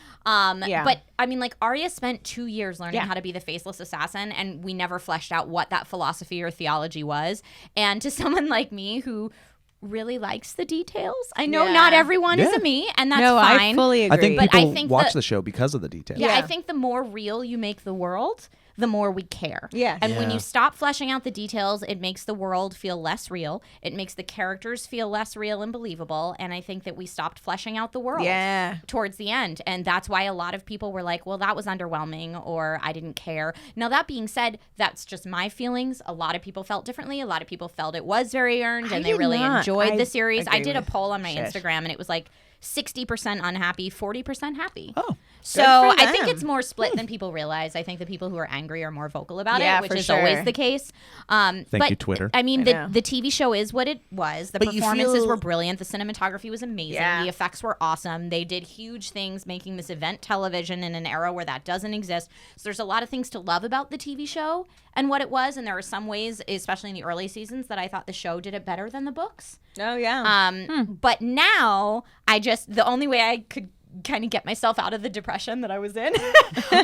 yeah. But I mean, like Arya spent 2 years learning Yeah. how to be the faceless assassin, and we never fleshed out what that philosophy or theology was. And to someone like me who really likes the details, I know Yeah. not everyone is Yeah. a me, and that's No, fine. I fully agree. I think But I people think watch the- the show because of the details. Yeah, I Yeah. think the more real you make the world, the more we care. Yes. And when Yeah. you stop fleshing out the details, it makes the world feel less real. It makes the characters feel less real and believable. And I think that we stopped fleshing out the world Yeah. towards the end. And that's why a lot of people were like, well, that was underwhelming, or I didn't care. Now, that being said, that's just my feelings. A lot of people felt differently. A lot of people felt it was very earned and they did really not. enjoyed I the series. I agree did a with poll on my Shish. Instagram and it was like 60% unhappy, 40% happy. Oh. So Good for I think them. it's more split than people realize. I think the people who are angry are more vocal about Yeah, it, which for is sure. always the case. Thank you, Twitter. I mean, I the know. TV show is what it was. The But you performances feel- were brilliant. The cinematography was amazing. Yeah. The effects were awesome. They did huge things, making this event television in an era where that doesn't exist. So there's a lot of things to love about the TV show and what it was. And there are some ways, especially in the early seasons, that I thought the show did it better than the books. Oh yeah. But now the only way I could kind of get myself out of the depression that I was in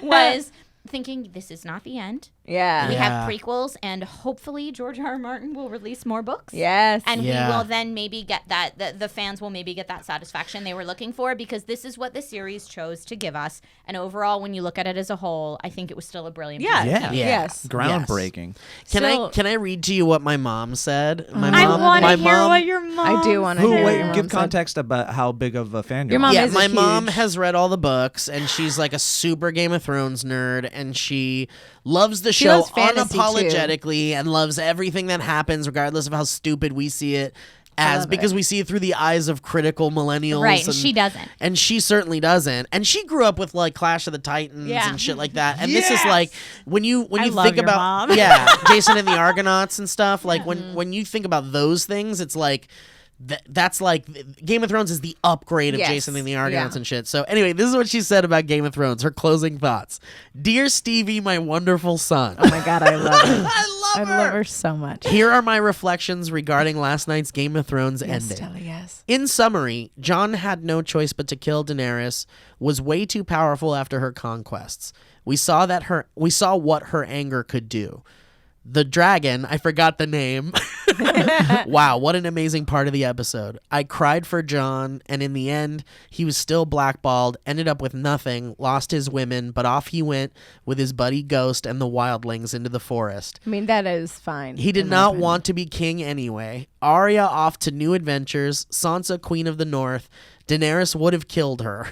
was thinking this is not the end. Yeah. We Yeah. have prequels, and hopefully George R.R. Martin will release more books. Yes. And Yeah. we will then maybe get that, the fans will maybe get that satisfaction they were looking for, because this is what the series chose to give us. And overall, when you look at it as a whole, I think it was still a brilliant piece. Yeah. Yeah. Yes. Groundbreaking. Can I read to you what my mom said? My I mom, want my to hear mom, what your mom I do want to Who? hear. Wait, what your give mom said. context about how big of a fan you Your are. mom Yeah, is my a mom huge- has read all the books, and she's like a super Game of Thrones nerd, and she loves the show loves fantasy, too. unapologetically and loves everything that happens, regardless of how stupid we see it as, love because it. we see it through the eyes of critical millennials. Right, and she doesn't. And she certainly doesn't. And she grew up with like Clash of the Titans Yeah. and shit like that. And this is like when you love think your about mom. yeah, Jason and the Argonauts and stuff. Like when you think about those things, it's like. That's like Game of Thrones is the upgrade of Yes. Jason and the Argonauts Yeah. and shit. So anyway, this is what she said about Game of Thrones. Her closing thoughts: "Dear Stevie, my wonderful son, Oh my god, I love her. I I love her so much. Here are my reflections regarding last night's Game of Thrones Yes, ending. Stella, yes. In summary, Jon had no choice but to kill Daenerys, was way too powerful after her conquests. We saw what her anger could do. The dragon, I forgot the name. Wow, what an amazing part of the episode. I cried for Jon, and in the end, he was still blackballed, ended up with nothing, lost his women, but off he went with his buddy Ghost and the wildlings into the forest. I mean, that is fine. He did in my not opinion. want to be king anyway. Arya off to new adventures. Sansa, Queen of the North. Daenerys would have killed her.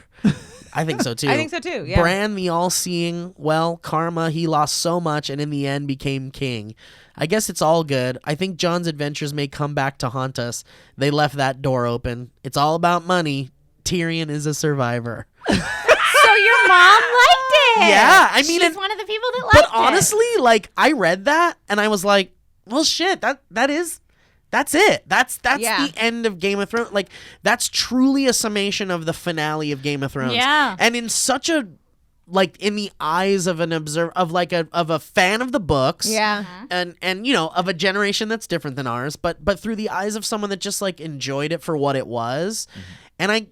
I think so too. I think so too, yeah. Bran, the all-seeing. Well, karma. He lost so much and in the end became king. I guess it's all good. I think Jon's adventures may come back to haunt us. They left that door open. It's all about money. Tyrion is a survivor. So your mom liked it. Yeah, I mean, she's and- one of the people that liked But it. honestly, like I read that and I was like, well, shit, that's it. That's Yeah. the end of Game of Thrones. Like that's truly a summation of the finale of Game of Thrones. Yeah. And in such a like in the eyes of an of a fan of the books. Yeah. And you know, of a generation that's different than ours, but through the eyes of someone that just like enjoyed it for what it was. And I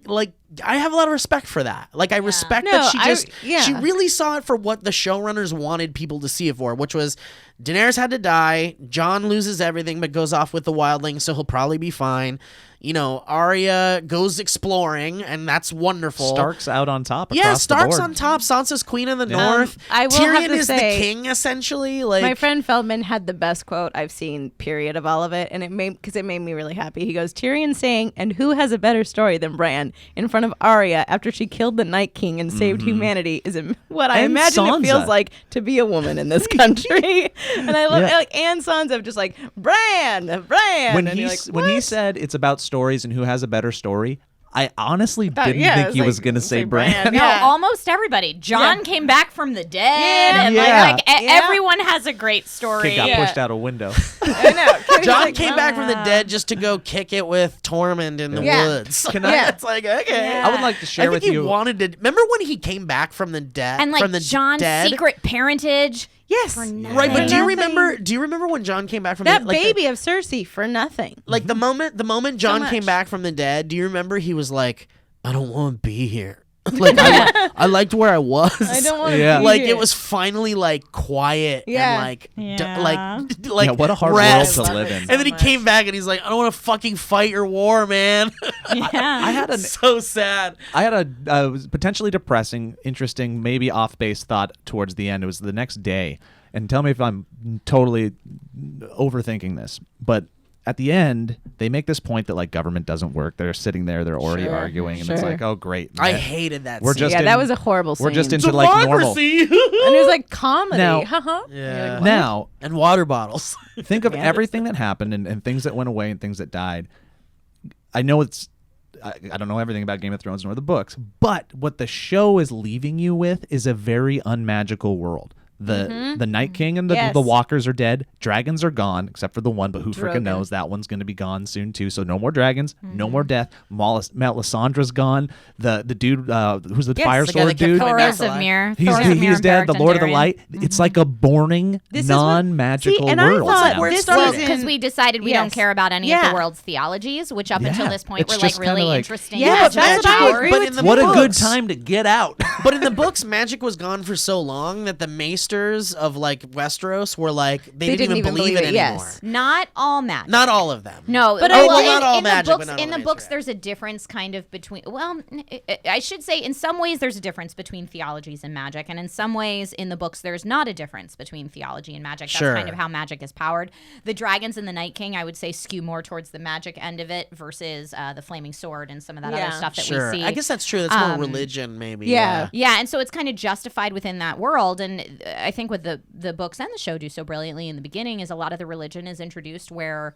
have a lot of respect for that. Like I respect No, that yeah. she really saw it for what the showrunners wanted people to see it for, which was Daenerys had to die, Jon loses everything but goes off with the wildlings, so he'll probably be fine. You know, Arya goes exploring, and that's wonderful. Stark's out on top. Yeah, across the Stark's board. on top. Sansa's queen of the Yeah. north. I will Tyrion have to is say- the king, essentially. Like My friend Feldman had the best quote I've seen, period, of all of it, and it made me really happy. He goes, Tyrion saying, "And who has a better story than Bran?" in front of Arya after she killed the Night King and saved humanity is what I And imagine Sansa. it feels like to be a woman in this country. And I love like and Sansa just like Bran. When and he you're like, when he "What?" said it's about stories and who has a better story, I honestly didn't yeah, think it's he like- was going to it's say like Bran. Bran. No, Yeah. almost everybody. John Yeah. came back from the dead, Yeah. and Yeah. like Yeah. everyone has a great story. Kid got Yeah. pushed out a window. I know. John Like, came back from the dead just to go kick it with Tormund in the Yeah. woods. Can I- Yeah. It's like okay. Yeah. I would like to share I think with he you. wanted to. Remember when he came back from the dead? And like from the John's dead? secret parentage. Yes. nothing. Right, but do you Nothing. remember? Do you remember when John came back from That the like baby of Cersei for nothing. like the moment John much. came back from the dead? Do you remember he was like, I don't want to be here. Like I liked where I was. I don't want to Yeah. be like here. it was finally like quiet Yeah. and like Yeah. like Yeah, what a hard rest. world to I love live it in. so And then he much. came back and he's like, I don't want to fucking fight your war, man. Yeah. I had a So sad. I had a potentially depressing, interesting, maybe off-base thought towards the end. It was the next day. and tell me if I'm totally overthinking this, but at the end, they make this point that like government doesn't work. They're sitting there, they're already arguing, and it's like, oh great. I hated that We're scene. just Yeah, in- that was a horrible scene. We're just into like normal. and it was like comedy. Now- Yeah. Now, And water bottles. think of everything that happened and things that went away and things that died. I know I don't know everything about Game of Thrones nor the books, but what the show is leaving you with is a very unmagical world. The Night King and the walkers are dead. Dragons are gone, except for the one, but who freaking knows? That one's going to be gone soon too. So no more dragons, no more death. Melisandre's gone. The dude who's the fire the guy sword that kept dude. coming back Thoros of Myr. He's dead. The Lord of the Light. It's like a boring, This is what- non-magical See, and I world. thought now. where it this started. was Because we decided we don't care about any of the world's theologies, which up until this point It's were like just kinda really like- interesting. Yeah, magic that's what I powers. agree But with in the What a good books- time to get out. But in the books, magic was gone for so long that the maesters of like Westeros were like they didn't even believe it anymore. yes. Not all magic. Not all of them. No, But well, well, not all in magic, the but books, not all in the magic, books, yeah. there's a difference kind of between. Well, I should say, in some ways, there's a difference between theologies and magic, and in some ways, in the books, there's not a difference between theology and magic. That's Sure. kind of how magic is powered. The dragons and the Night King, I would say, skew more towards the magic end of it versus the flaming sword and some of that Yeah. other stuff that Sure. we see. I guess that's true. That's more religion, maybe. Yeah. Yeah, and so it's kind of justified within that world, and I think what the books and the show do so brilliantly in the beginning is a lot of the religion is introduced where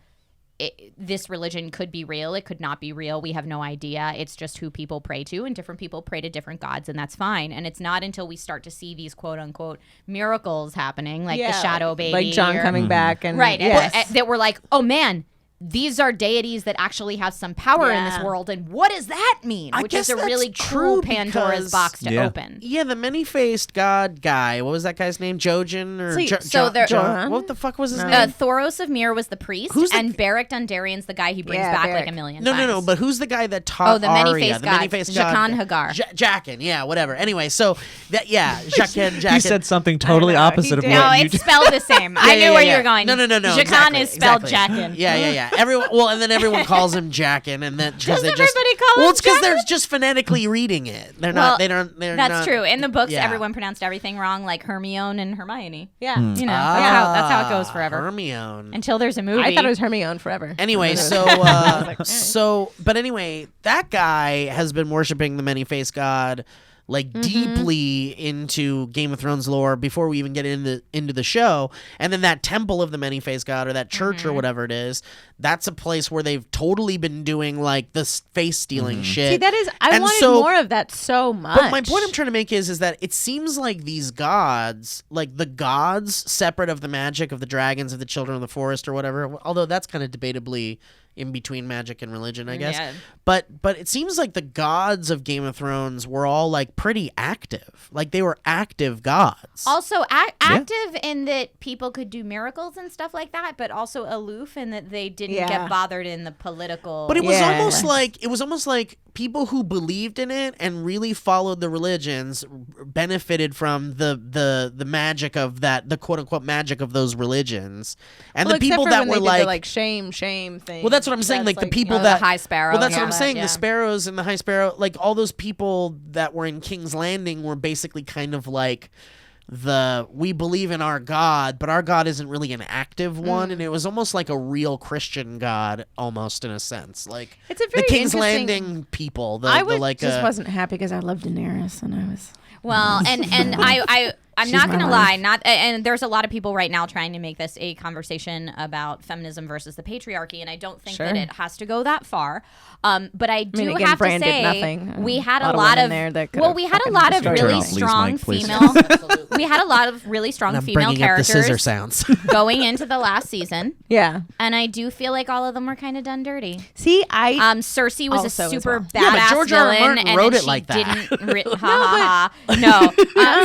this religion could be real, it could not be real, we have no idea. It's just who people pray to, and different people pray to different gods, and that's fine. And it's not until we start to see these quote unquote miracles happening, like the shadow baby, like John or- coming back, and right, yes. and that we're like, oh man, these are deities that actually have some power in this Yeah. world, and what does that mean? I Which is guess a really that's cool true Pandora's because- box to Yeah. open. Yeah, the many-faced god guy. What was that guy's name? Jojen or so there- John? What the fuck was his No. name? Thoros of Myr was the priest, Who's the- and Beric Dondarrion's the guy he brings Yeah, back Beric. like a million No, times. no, no. But who's the guy that taught the Arya? many-faced The god. many-faced Jaqen god. Hagar. Jaqen, yeah, whatever. Anyway, so Jaqen. He said something totally know, opposite of he what No, you it's spelled the same. I Yeah, knew yeah, where yeah. you were going. No. Jaqen Exactly, is spelled exactly. Jaqen. Yeah. And then everyone calls him Jaqen, and then because they just everybody call him well, it's because they're Jaqen? just phonetically reading it. They're Well, not. They don't. They're That's not, true. In the books, yeah. everyone pronounced everything wrong, like Hermione and Hermione. yeah. You know, that's how it goes forever. Hermione. Until there's a movie. I thought it was Hermione forever. Anyway, but anyway, that guy has been worshiping the many-faced god like deeply into Game of Thrones lore before we even get into the show. And then that temple of the many-faced god, or that church or whatever it is, that's a place where they've totally been doing like this face stealing shit. See, that is, I And wanted so- more of that so much. But my point I'm trying to make is that it seems like these gods, like the gods separate of the magic of the dragons of the children of the forest or whatever, although that's kind of debatably in between magic and religion, I guess. Yeah. But it seems like the gods of Game of Thrones were all like pretty active. Like they were active gods. Also active in that people could do miracles and stuff like that, but also aloof in that they didn't Yeah. get bothered in the political. But it was Yeah. almost like people who believed in it and really followed the religions benefited from the magic of that, the quote unquote magic of those religions. And well, the people except for that when were they did like the shame thing. well, that's what I'm saying. Like the people the that High Sparrow Well, that's and what I'm all saying. that, The yeah. Sparrows and the High Sparrow, like all those people that were in King's Landing, were basically kind of like we believe in our God, but our God isn't really an active one, and it was almost like a real Christian God, almost in a sense. Like It's a the very King's interesting- Landing people. I wasn't happy because I loved Daenerys, and I was. Well, and I'm She's not my gonna life. lie, and there's a lot of people right now trying to make this a conversation about feminism versus the patriarchy, and I don't think that Sure. it has to go that far. But I do again, have to Brand did say nothing. we had A a lot lot of of women there that well, could've we had a fucking lot of destroyed really Turn off, please, strong Mike, please. female. We had a lot of really strong I'm female bringing up the scissor characters sounds. going into the last season, Yeah. and I do feel like all of them were kind of done dirty. See, I. Cersei was Also a as super well. badass Yeah, but George R. R. villain, Martin and wrote then it she like that. didn't. No, No.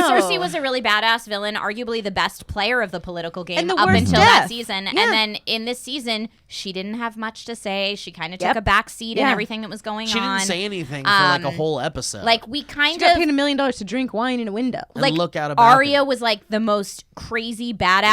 Cersei was a really badass villain, arguably the best player of the political game And the up worst until that death. season. Yeah. And then in this season, she didn't have much to say. She kind of took Yep. a back seat in Yeah. everything that was going She on. didn't say anything for like a whole episode. Like we she kind got of paid $1 million to drink wine in a window. And like look out a balcony. Arya was like the most crazy badass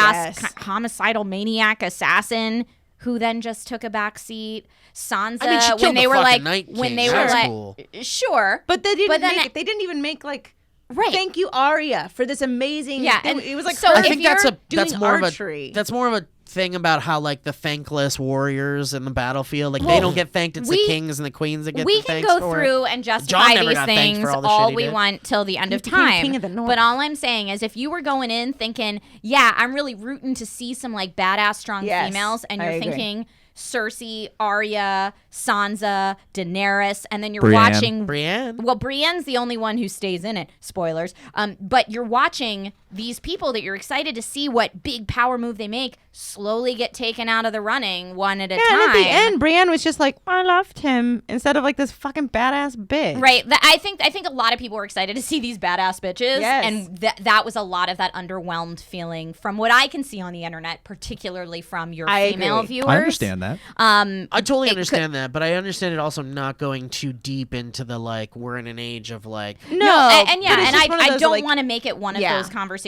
Yes. homicidal maniac assassin who then just took a back seat. Sansa I mean, she killed when they the were fucking like Night when King. they were That's like cool. sure But they didn't then make it. They didn't even make like Right. Thank you, Arya, for this amazing. Yeah, thing. and it was like so her if I think that's doing more archery. of a thing about how like the thankless warriors in the battlefield, like they don't get thanked. It's the kings and the queens that get we the can thanks go for it. through and Jon justify never these got thanked things for all the all shit he we did. want till the end of became time. king of the North. But all I'm saying is if you were going in thinking, yeah, I'm really rooting to see some like badass strong Yes, females, and I you're agree. thinking Cersei, Arya, Sansa, Daenerys, and then you're Brienne. watching Brienne. Well, Brienne's the only one who stays in it. Spoilers. But you're watching these people that you're excited to see what big power move they make slowly get taken out of the running one at a Yeah, time. and at the end, Brienne was just like, I loved him, instead of like this fucking badass bitch. Right. I think a lot of people were excited to see these badass bitches. Yes. And that was a lot of that underwhelmed feeling from what I can see on the internet, particularly from your I female agree. viewers. I understand that. I totally understand that, but I understand it also not going too deep into the like we're in an age of like No, and yeah, but it's and just one of I those, don't like- want to make it one of Yeah. those conversations.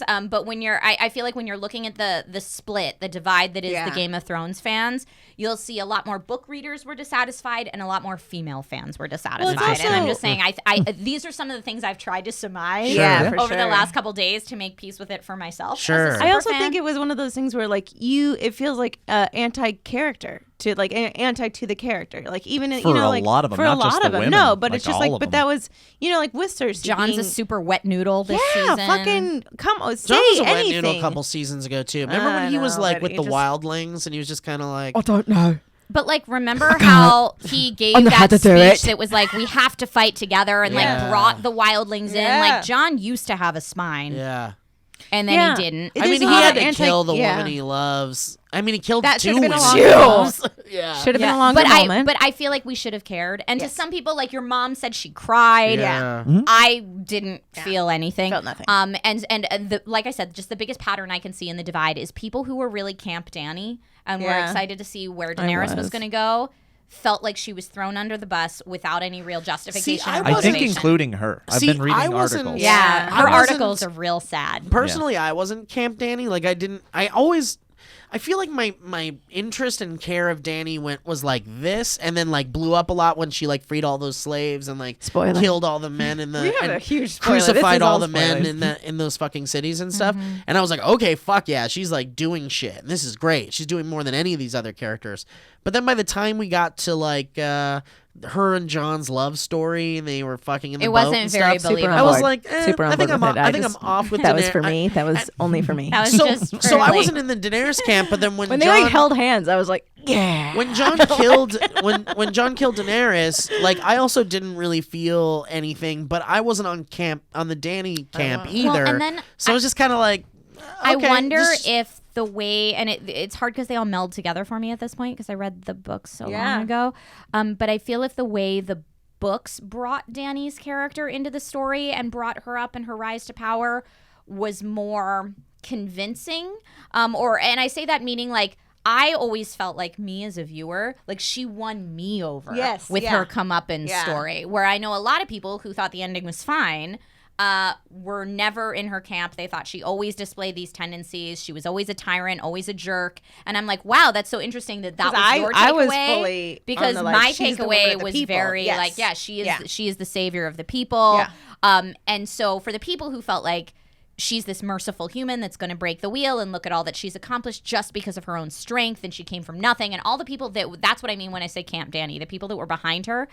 But when you're, I feel like when you're looking at the split, the divide that is Yeah. the Game of Thrones fans, you'll see a lot more book readers were dissatisfied and a lot more female fans were dissatisfied. And I'm also- just saying, these are some of the things I've tried to surmise Yeah, for over the sure. last couple days to make peace with it for myself. Sure. As a I also superfan. think it was one of those things where like it feels like anti-character to like anti to the character, like even in, For you know a like lot of 'em, for not a just lot the of them. women, No, but like it's just all like, of but them. that was with Cersei. John's being, a super wet noodle this yeah, season. fucking come on, say John was a wet anything. noodle a couple seasons ago too. Remember when he was know, like but with he the just- wildlings and he was just kind of like don't know. But like, remember how he gave know how that to do speech it. that was like, "We have to fight together," and Yeah. like brought the wildlings in. Yeah. Like John used to have a spine, yeah. and then Yeah. he didn't. It I is mean, a he lot had of to kill the yeah. woman he loves. I mean, he killed That two should've been women. a he longer loves. Yeah. Should have been Yeah. a longer but moment. but I feel like we should have cared. And Yes. to some people, like your mom said, she cried. Yeah. I didn't feel anything. Felt nothing. Like I said, just the biggest pattern I can see in the divide is people who were really Camp Dany and were Yeah. excited to see where Daenerys was was. going to go. Felt like she was thrown under the bus without any real justification. I or I think motivation. including her. I've See, been reading I wasn't- articles. Yeah, I her wasn't- articles are real sad. Personally, I wasn't Camp Danny. Like I feel like my interest and care of Danny was like this, and then like blew up a lot when she like freed all those slaves and like Spoiler. killed all the men in the We have and a huge spoiler. This crucified is all all the men spoilers. in those fucking cities and stuff. And I was like, okay, fuck yeah, she's like doing shit. And this is great. She's doing more than any of these other characters. But then by the time we got to like her and John's love story, and they were fucking in the It boat wasn't and very stuff, believable. I was board. like, Super on I think board I'm with it. I think I'm off with that was Daener- for me. That was only for me. That was So, just so I really- wasn't in the Daenerys camp, but then when When they John like held hands, I was like, yeah. when John killed when John killed Daenerys, like I also didn't really feel anything, but I wasn't on the Dany camp either. and then so I was just kind of like, I okay, wonder just- if the way, and it's hard because they all meld together for me at this point because I read the books so Yeah. long ago. But I feel if the way the books brought Dany's character into the story and brought her up and her rise to power was more convincing, and I say that meaning like I always felt like me as a viewer, like she won me over Yes, with yeah. her comeuppance Yeah. story, where I know a lot of people who thought the ending was fine were never in her camp. They thought she always displayed these tendencies. She was always a tyrant, always a jerk. And I'm like, wow, that's so interesting that was your takeaway. I was fully because on the, like, my she's the takeaway woman of the was people. very Yes. like, yeah, she is Yeah. she is the savior of the people. Yeah. And so for the people who felt like she's this merciful human that's going to break the wheel and look at all that she's accomplished just because of her own strength and she came from nothing, and all the people that's what I mean when I say Camp Dany, the people that were behind her,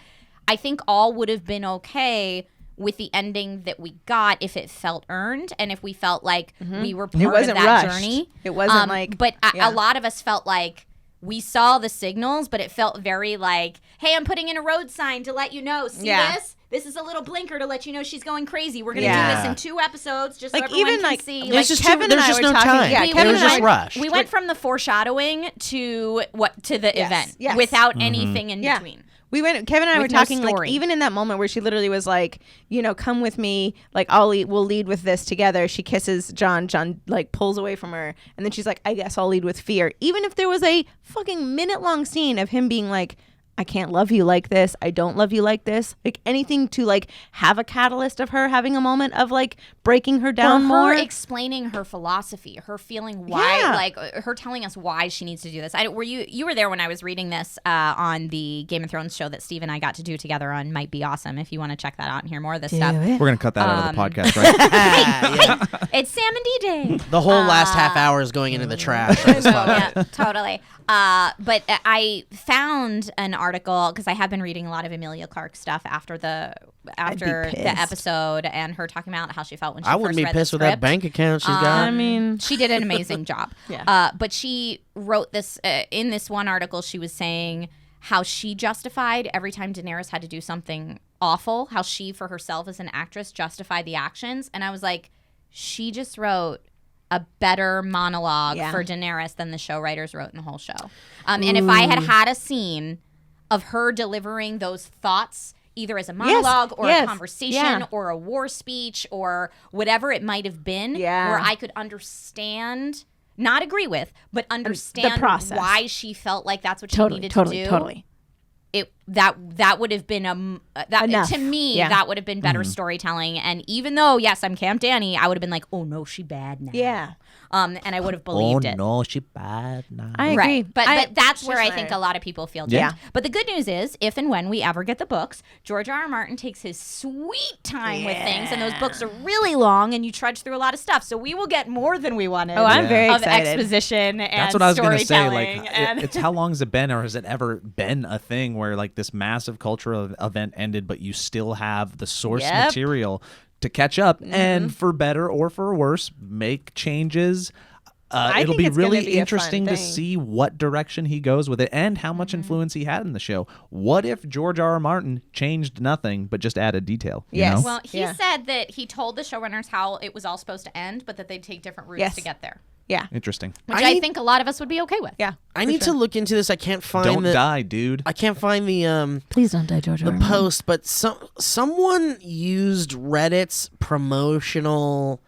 I think all would have been okay with the ending that we got if it felt earned and if we felt like we were part of wasn't that rushed. journey. It wasn't like- but yeah. a lot of us felt like we saw the signals, but it felt very like, hey, I'm putting in a road sign to let you know. See Yeah. this? This is a little blinker to let you know she's going crazy. We're going to Yeah. do this in 2 episodes just Like, so everyone even, can like, see. there's Like, There's just Kevin there's and I just were no talking- time. yeah, we It went was just from- rushed. We went from the foreshadowing to the Yes, event yes. without anything in Yeah. between. We went. Kevin and I With were no talking like story. even in that moment where she literally was like, you know, come with me. Like we'll lead with this together. She kisses John. John like pulls away from her, and then she's like, I guess I'll lead with fear. Even if there was a fucking minute-long scene of him being like, I can't love you like this. I don't love you like this. Like anything to like have a catalyst of her having a moment of like breaking her down or more. her explaining her philosophy, her feeling why, Yeah. like her telling us why she needs to do this. You were there when I was reading this on the Game of Thrones show that Steve and I got to do together on Might Be Awesome. If you want to check that out and hear more of this stuff. We're going to cut that out of the podcast, right? It's Sam and D Day. The whole last half hour is going into the trash. on this podcast. Yeah, totally. But I found an article because I have been reading a lot of Emilia Clarke stuff after the pissed. episode and her talking about how she felt when she I first wouldn't be read pissed the with that script. bank account she's got. I mean, She did an amazing job. Yeah. But she wrote this in this one article. She was saying how she justified every time Daenerys had to do something awful, how she, for herself as an actress, justified the actions. And I was like, she just wrote a better monologue Yeah. for Daenerys than the show writers wrote in the whole show. And if I had a scene of her delivering those thoughts either as a monologue or a conversation or a war speech or whatever it might have been, where I could understand, not agree with, but understand process. why she felt like that's what she needed to do. Totally. That would have been Enough. to me. Yeah. That would have been better storytelling. And even though yes, I'm Camp Danny, I would have been like, oh no, she bad now. Yeah. And I would have believed it. no, she bad now. I agree. Right. But that's where I she's think right. a lot of people feel Yeah. jammed. But the good news is, if and when we ever get the books, George R. R. Martin takes his sweet time with things, and those books are really long, and you trudge through a lot of stuff. So we will get more than we wanted. Oh, I'm very of excited. exposition and That's what I was going to say. storytelling Like, and it's how long has it been, or has it ever been a thing where like this massive cultural event ended, but you still have the source Yep. material to catch up, and for better or for worse, make changes. It'll think be it's gonna really be a fun interesting to thing. see what direction he goes with it and how much influence he had in the show. What if George R. R. Martin changed nothing but just added detail? You Yes. know? Well, he said that he told the showrunners how it was all supposed to end, but that they'd take different routes Yes. to get there, Yeah. Interesting. which I I need- think a lot of us would be okay with. Yeah. I need to look into this. I can't find Don't the. die, dude. I can't find the Please don't die, George. the post, but someone used Reddit's promotional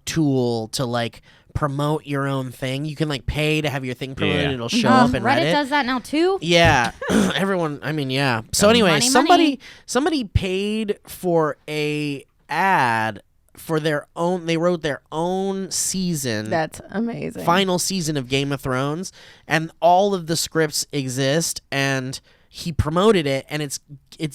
tool to like promote your own thing. You can like pay to have your thing promoted. Yeah. It'll show up in Reddit. does that now too. Yeah, everyone. I mean, yeah. So anyway, somebody paid for a ad for their own. They wrote their own season. That's amazing. Final season of Game of Thrones, and all of the scripts exist, and he promoted it, and it's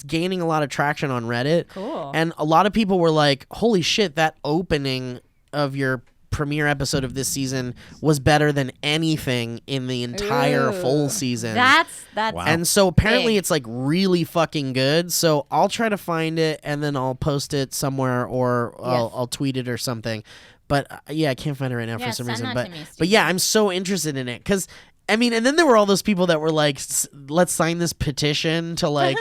gaining a lot of traction on Reddit. Cool. And a lot of people were like, holy shit, that opening of your premiere episode of this season was better than anything in the entire full season. That's Wow. And so apparently big. it's like really fucking good. So I'll try to find it and then I'll post it somewhere or I'll tweet it or something. But yeah, I can't find it right now Yeah, for some send reason. that But to me, Steve. but yeah, I'm so interested in it because I mean, and then there were all those people that were like, let's sign this petition to like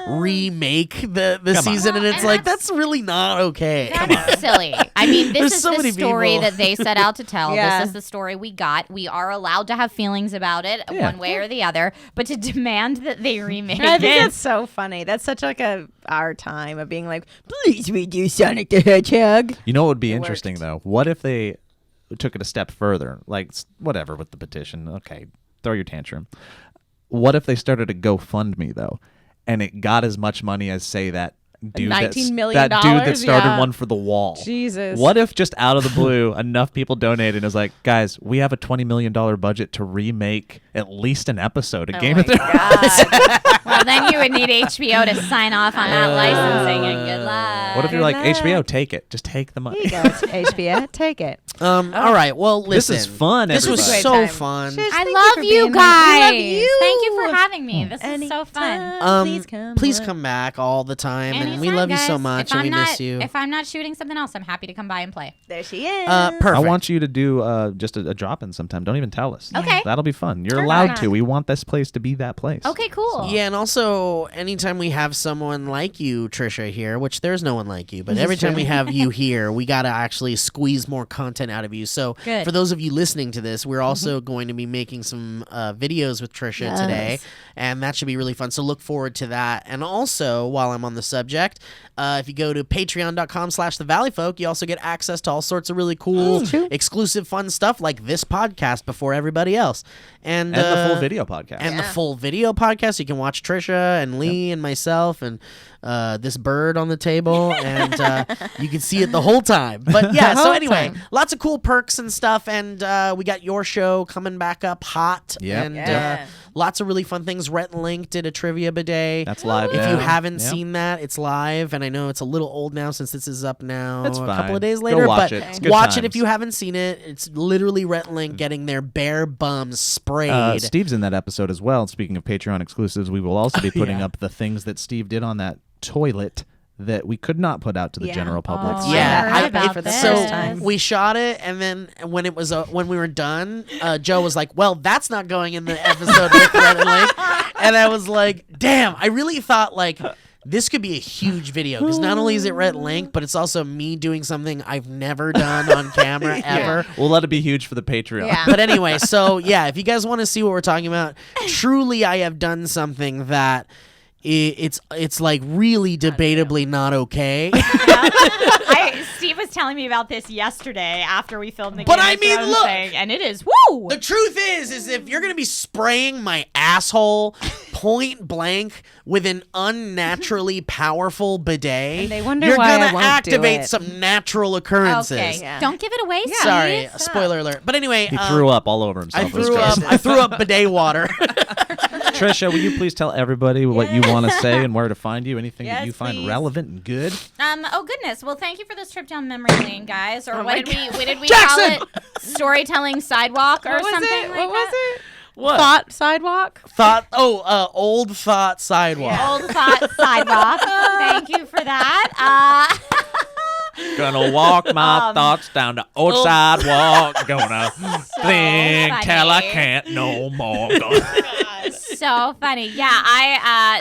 remake the season, and Well, it's and like that's- that's really not okay. That's silly. I mean, this There's is so the many story people. that they set out to tell. Yeah. This is the story we got. We are allowed to have feelings about it Yeah. one way or the other, but to demand that they remake I think it. that's so funny. That's such like our time of being like, please redo Sonic the Hedgehog. You know what would be It interesting worked. though? What if they took it a step further? Like whatever with the petition. Okay, throw your tantrum. What if they started a GoFundMe though, and it got as much money as say that dude $19 million, that dude that started yeah. one for the wall. Jesus. What if just out of the blue enough people donated and it was like, guys, we have a $20 million budget to remake at least an episode of Game of Thrones. Well, then you would need HBO to sign off on that licensing, and good luck. What if you're like, HBO, take it. Just take the money. Here you go, HBO. Take it. All right, well, This listen. is fun, This was everybody. Great so time. fun. Shiz, I thank love for you being here. guys. We love you. Thank you for having me. This is so fun. Anytime, Please on. come back all the time, and we Anytime, love you so guys. much, If and I'm we not, miss you. If I'm not shooting something else, I'm happy to come by and play. There she is. Perfect. I want you to do just a drop-in sometime. Don't even tell us. Okay. That'll be fun. You're Turn allowed on. to. We want this place to be that place. Okay, cool. Yeah, and also anytime we have someone like you, Trisha, here, which there's no one like you, but every time we have you here, we gotta actually squeeze more content content out of you. So Good. for those of you listening to this, we're also going to be making some videos with Trisha today, and that should be really fun. So look forward to that. And also, while I'm on the subject, if you go to patreon.com/thevalleyfolk, you also get access to all sorts of really cool, exclusive, fun stuff like this podcast before everybody else. And the full video podcast. And the full video podcast. You can watch Trisha and Lee and myself and this bird on the table, and you can see it the whole time. But yeah, so anyway, lots of cool perks and stuff, and we got your show coming back up hot, and lots of really fun things. Rhett and Link did a trivia bidet. That's live If now. you haven't Yep. seen that, it's live, and I know it's a little old now since this is up now That's a fine. couple of days Go later, watch but it. It's good watch it times. if you haven't seen it. It's literally Rhett and Link getting their bare bums sprayed. Steve's in that episode as well. Speaking of Patreon exclusives, we will also be putting up the things that Steve did on that toilet that we could not put out to the general public. Oh, So- Yeah, I heard about for the this. first So time. we shot it, and then when it was when we were done, Joe was like, "Well, that's not going in the episode with Rhett and Link," and I was like, "Damn!" I really thought like this could be a huge video because not only is it Rhett and Link, but it's also me doing something I've never done on camera ever. We'll let it be huge for the Patreon. Yeah. But anyway, so yeah, if you guys want to see what we're talking about, truly, I have done something that. It's like really debatably not okay. Steve was telling me about this yesterday after we filmed the But Game I of mean, Thrones look. thing, and it is woo. The truth is if you're gonna be spraying my asshole point blank with an unnaturally powerful bidet, And they wonder you're why I gonna won't do activate it. some natural occurrences. Okay, Yeah. don't give it away. Steve. Sorry, spoiler alert. But anyway, He threw up all over himself. I It was threw up. gross. I threw up bidet water. Trisha, will you please tell everybody what you want to say and where to find you? Anything that Yes, you find please. relevant and good? Oh goodness. Well, thank you for this trip down memory lane, guys. Or what did we Jackson! call it? Storytelling sidewalk or What was something it? like What was that? it? What? Thought sidewalk. Old thought sidewalk. Old thought sidewalk. Thank you for that. Gonna walk my thoughts down the old sidewalk. Gonna think funny. till I can't no more. So funny. Yeah,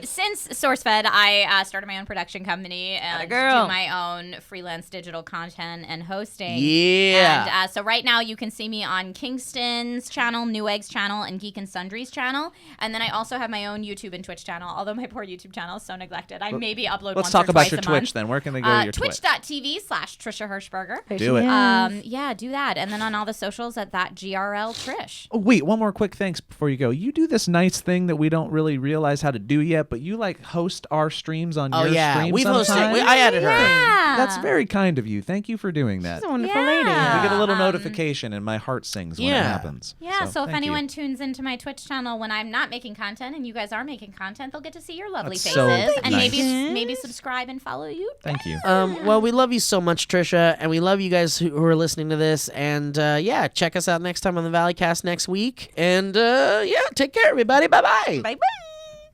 since SourceFed, I started my own production company and girl. do my own freelance digital content and hosting. Yeah. And so right now you can see me on Kingston's channel, Newegg's channel, and Geek and Sundry's channel. And then I also have my own YouTube and Twitch channel, although my poor YouTube channel is so neglected. I maybe upload Let's once talk or about twice your a Twitch month. then. Where can they go to your Twitch? Twitch.tv/Trisha Hershberger. Do it. Yeah, do that. And then on all the socials at that GRL Trish. Oh, wait, one more quick thanks before you go. You do this nice thing that we don't really realize how to do yet, but you like host our streams on Oh your yeah, stream we've hosted. sometimes. I added her. Yeah. That's very kind of you. Thank you for doing that. She's a wonderful Yeah. lady. We get a little notification and my heart sings when it Yeah. happens. Yeah, so if thank anyone you. tunes into my Twitch channel when I'm not making content and you guys are making content, they'll get to see your lovely That's faces so and nice. maybe subscribe and follow you. Thank you. Well, we love you so much, Trisha, and we love you guys who are listening to this. And yeah, check us out next time on the Valleycast next week. And yeah, take care, everybody. Bye bye. Bye bye.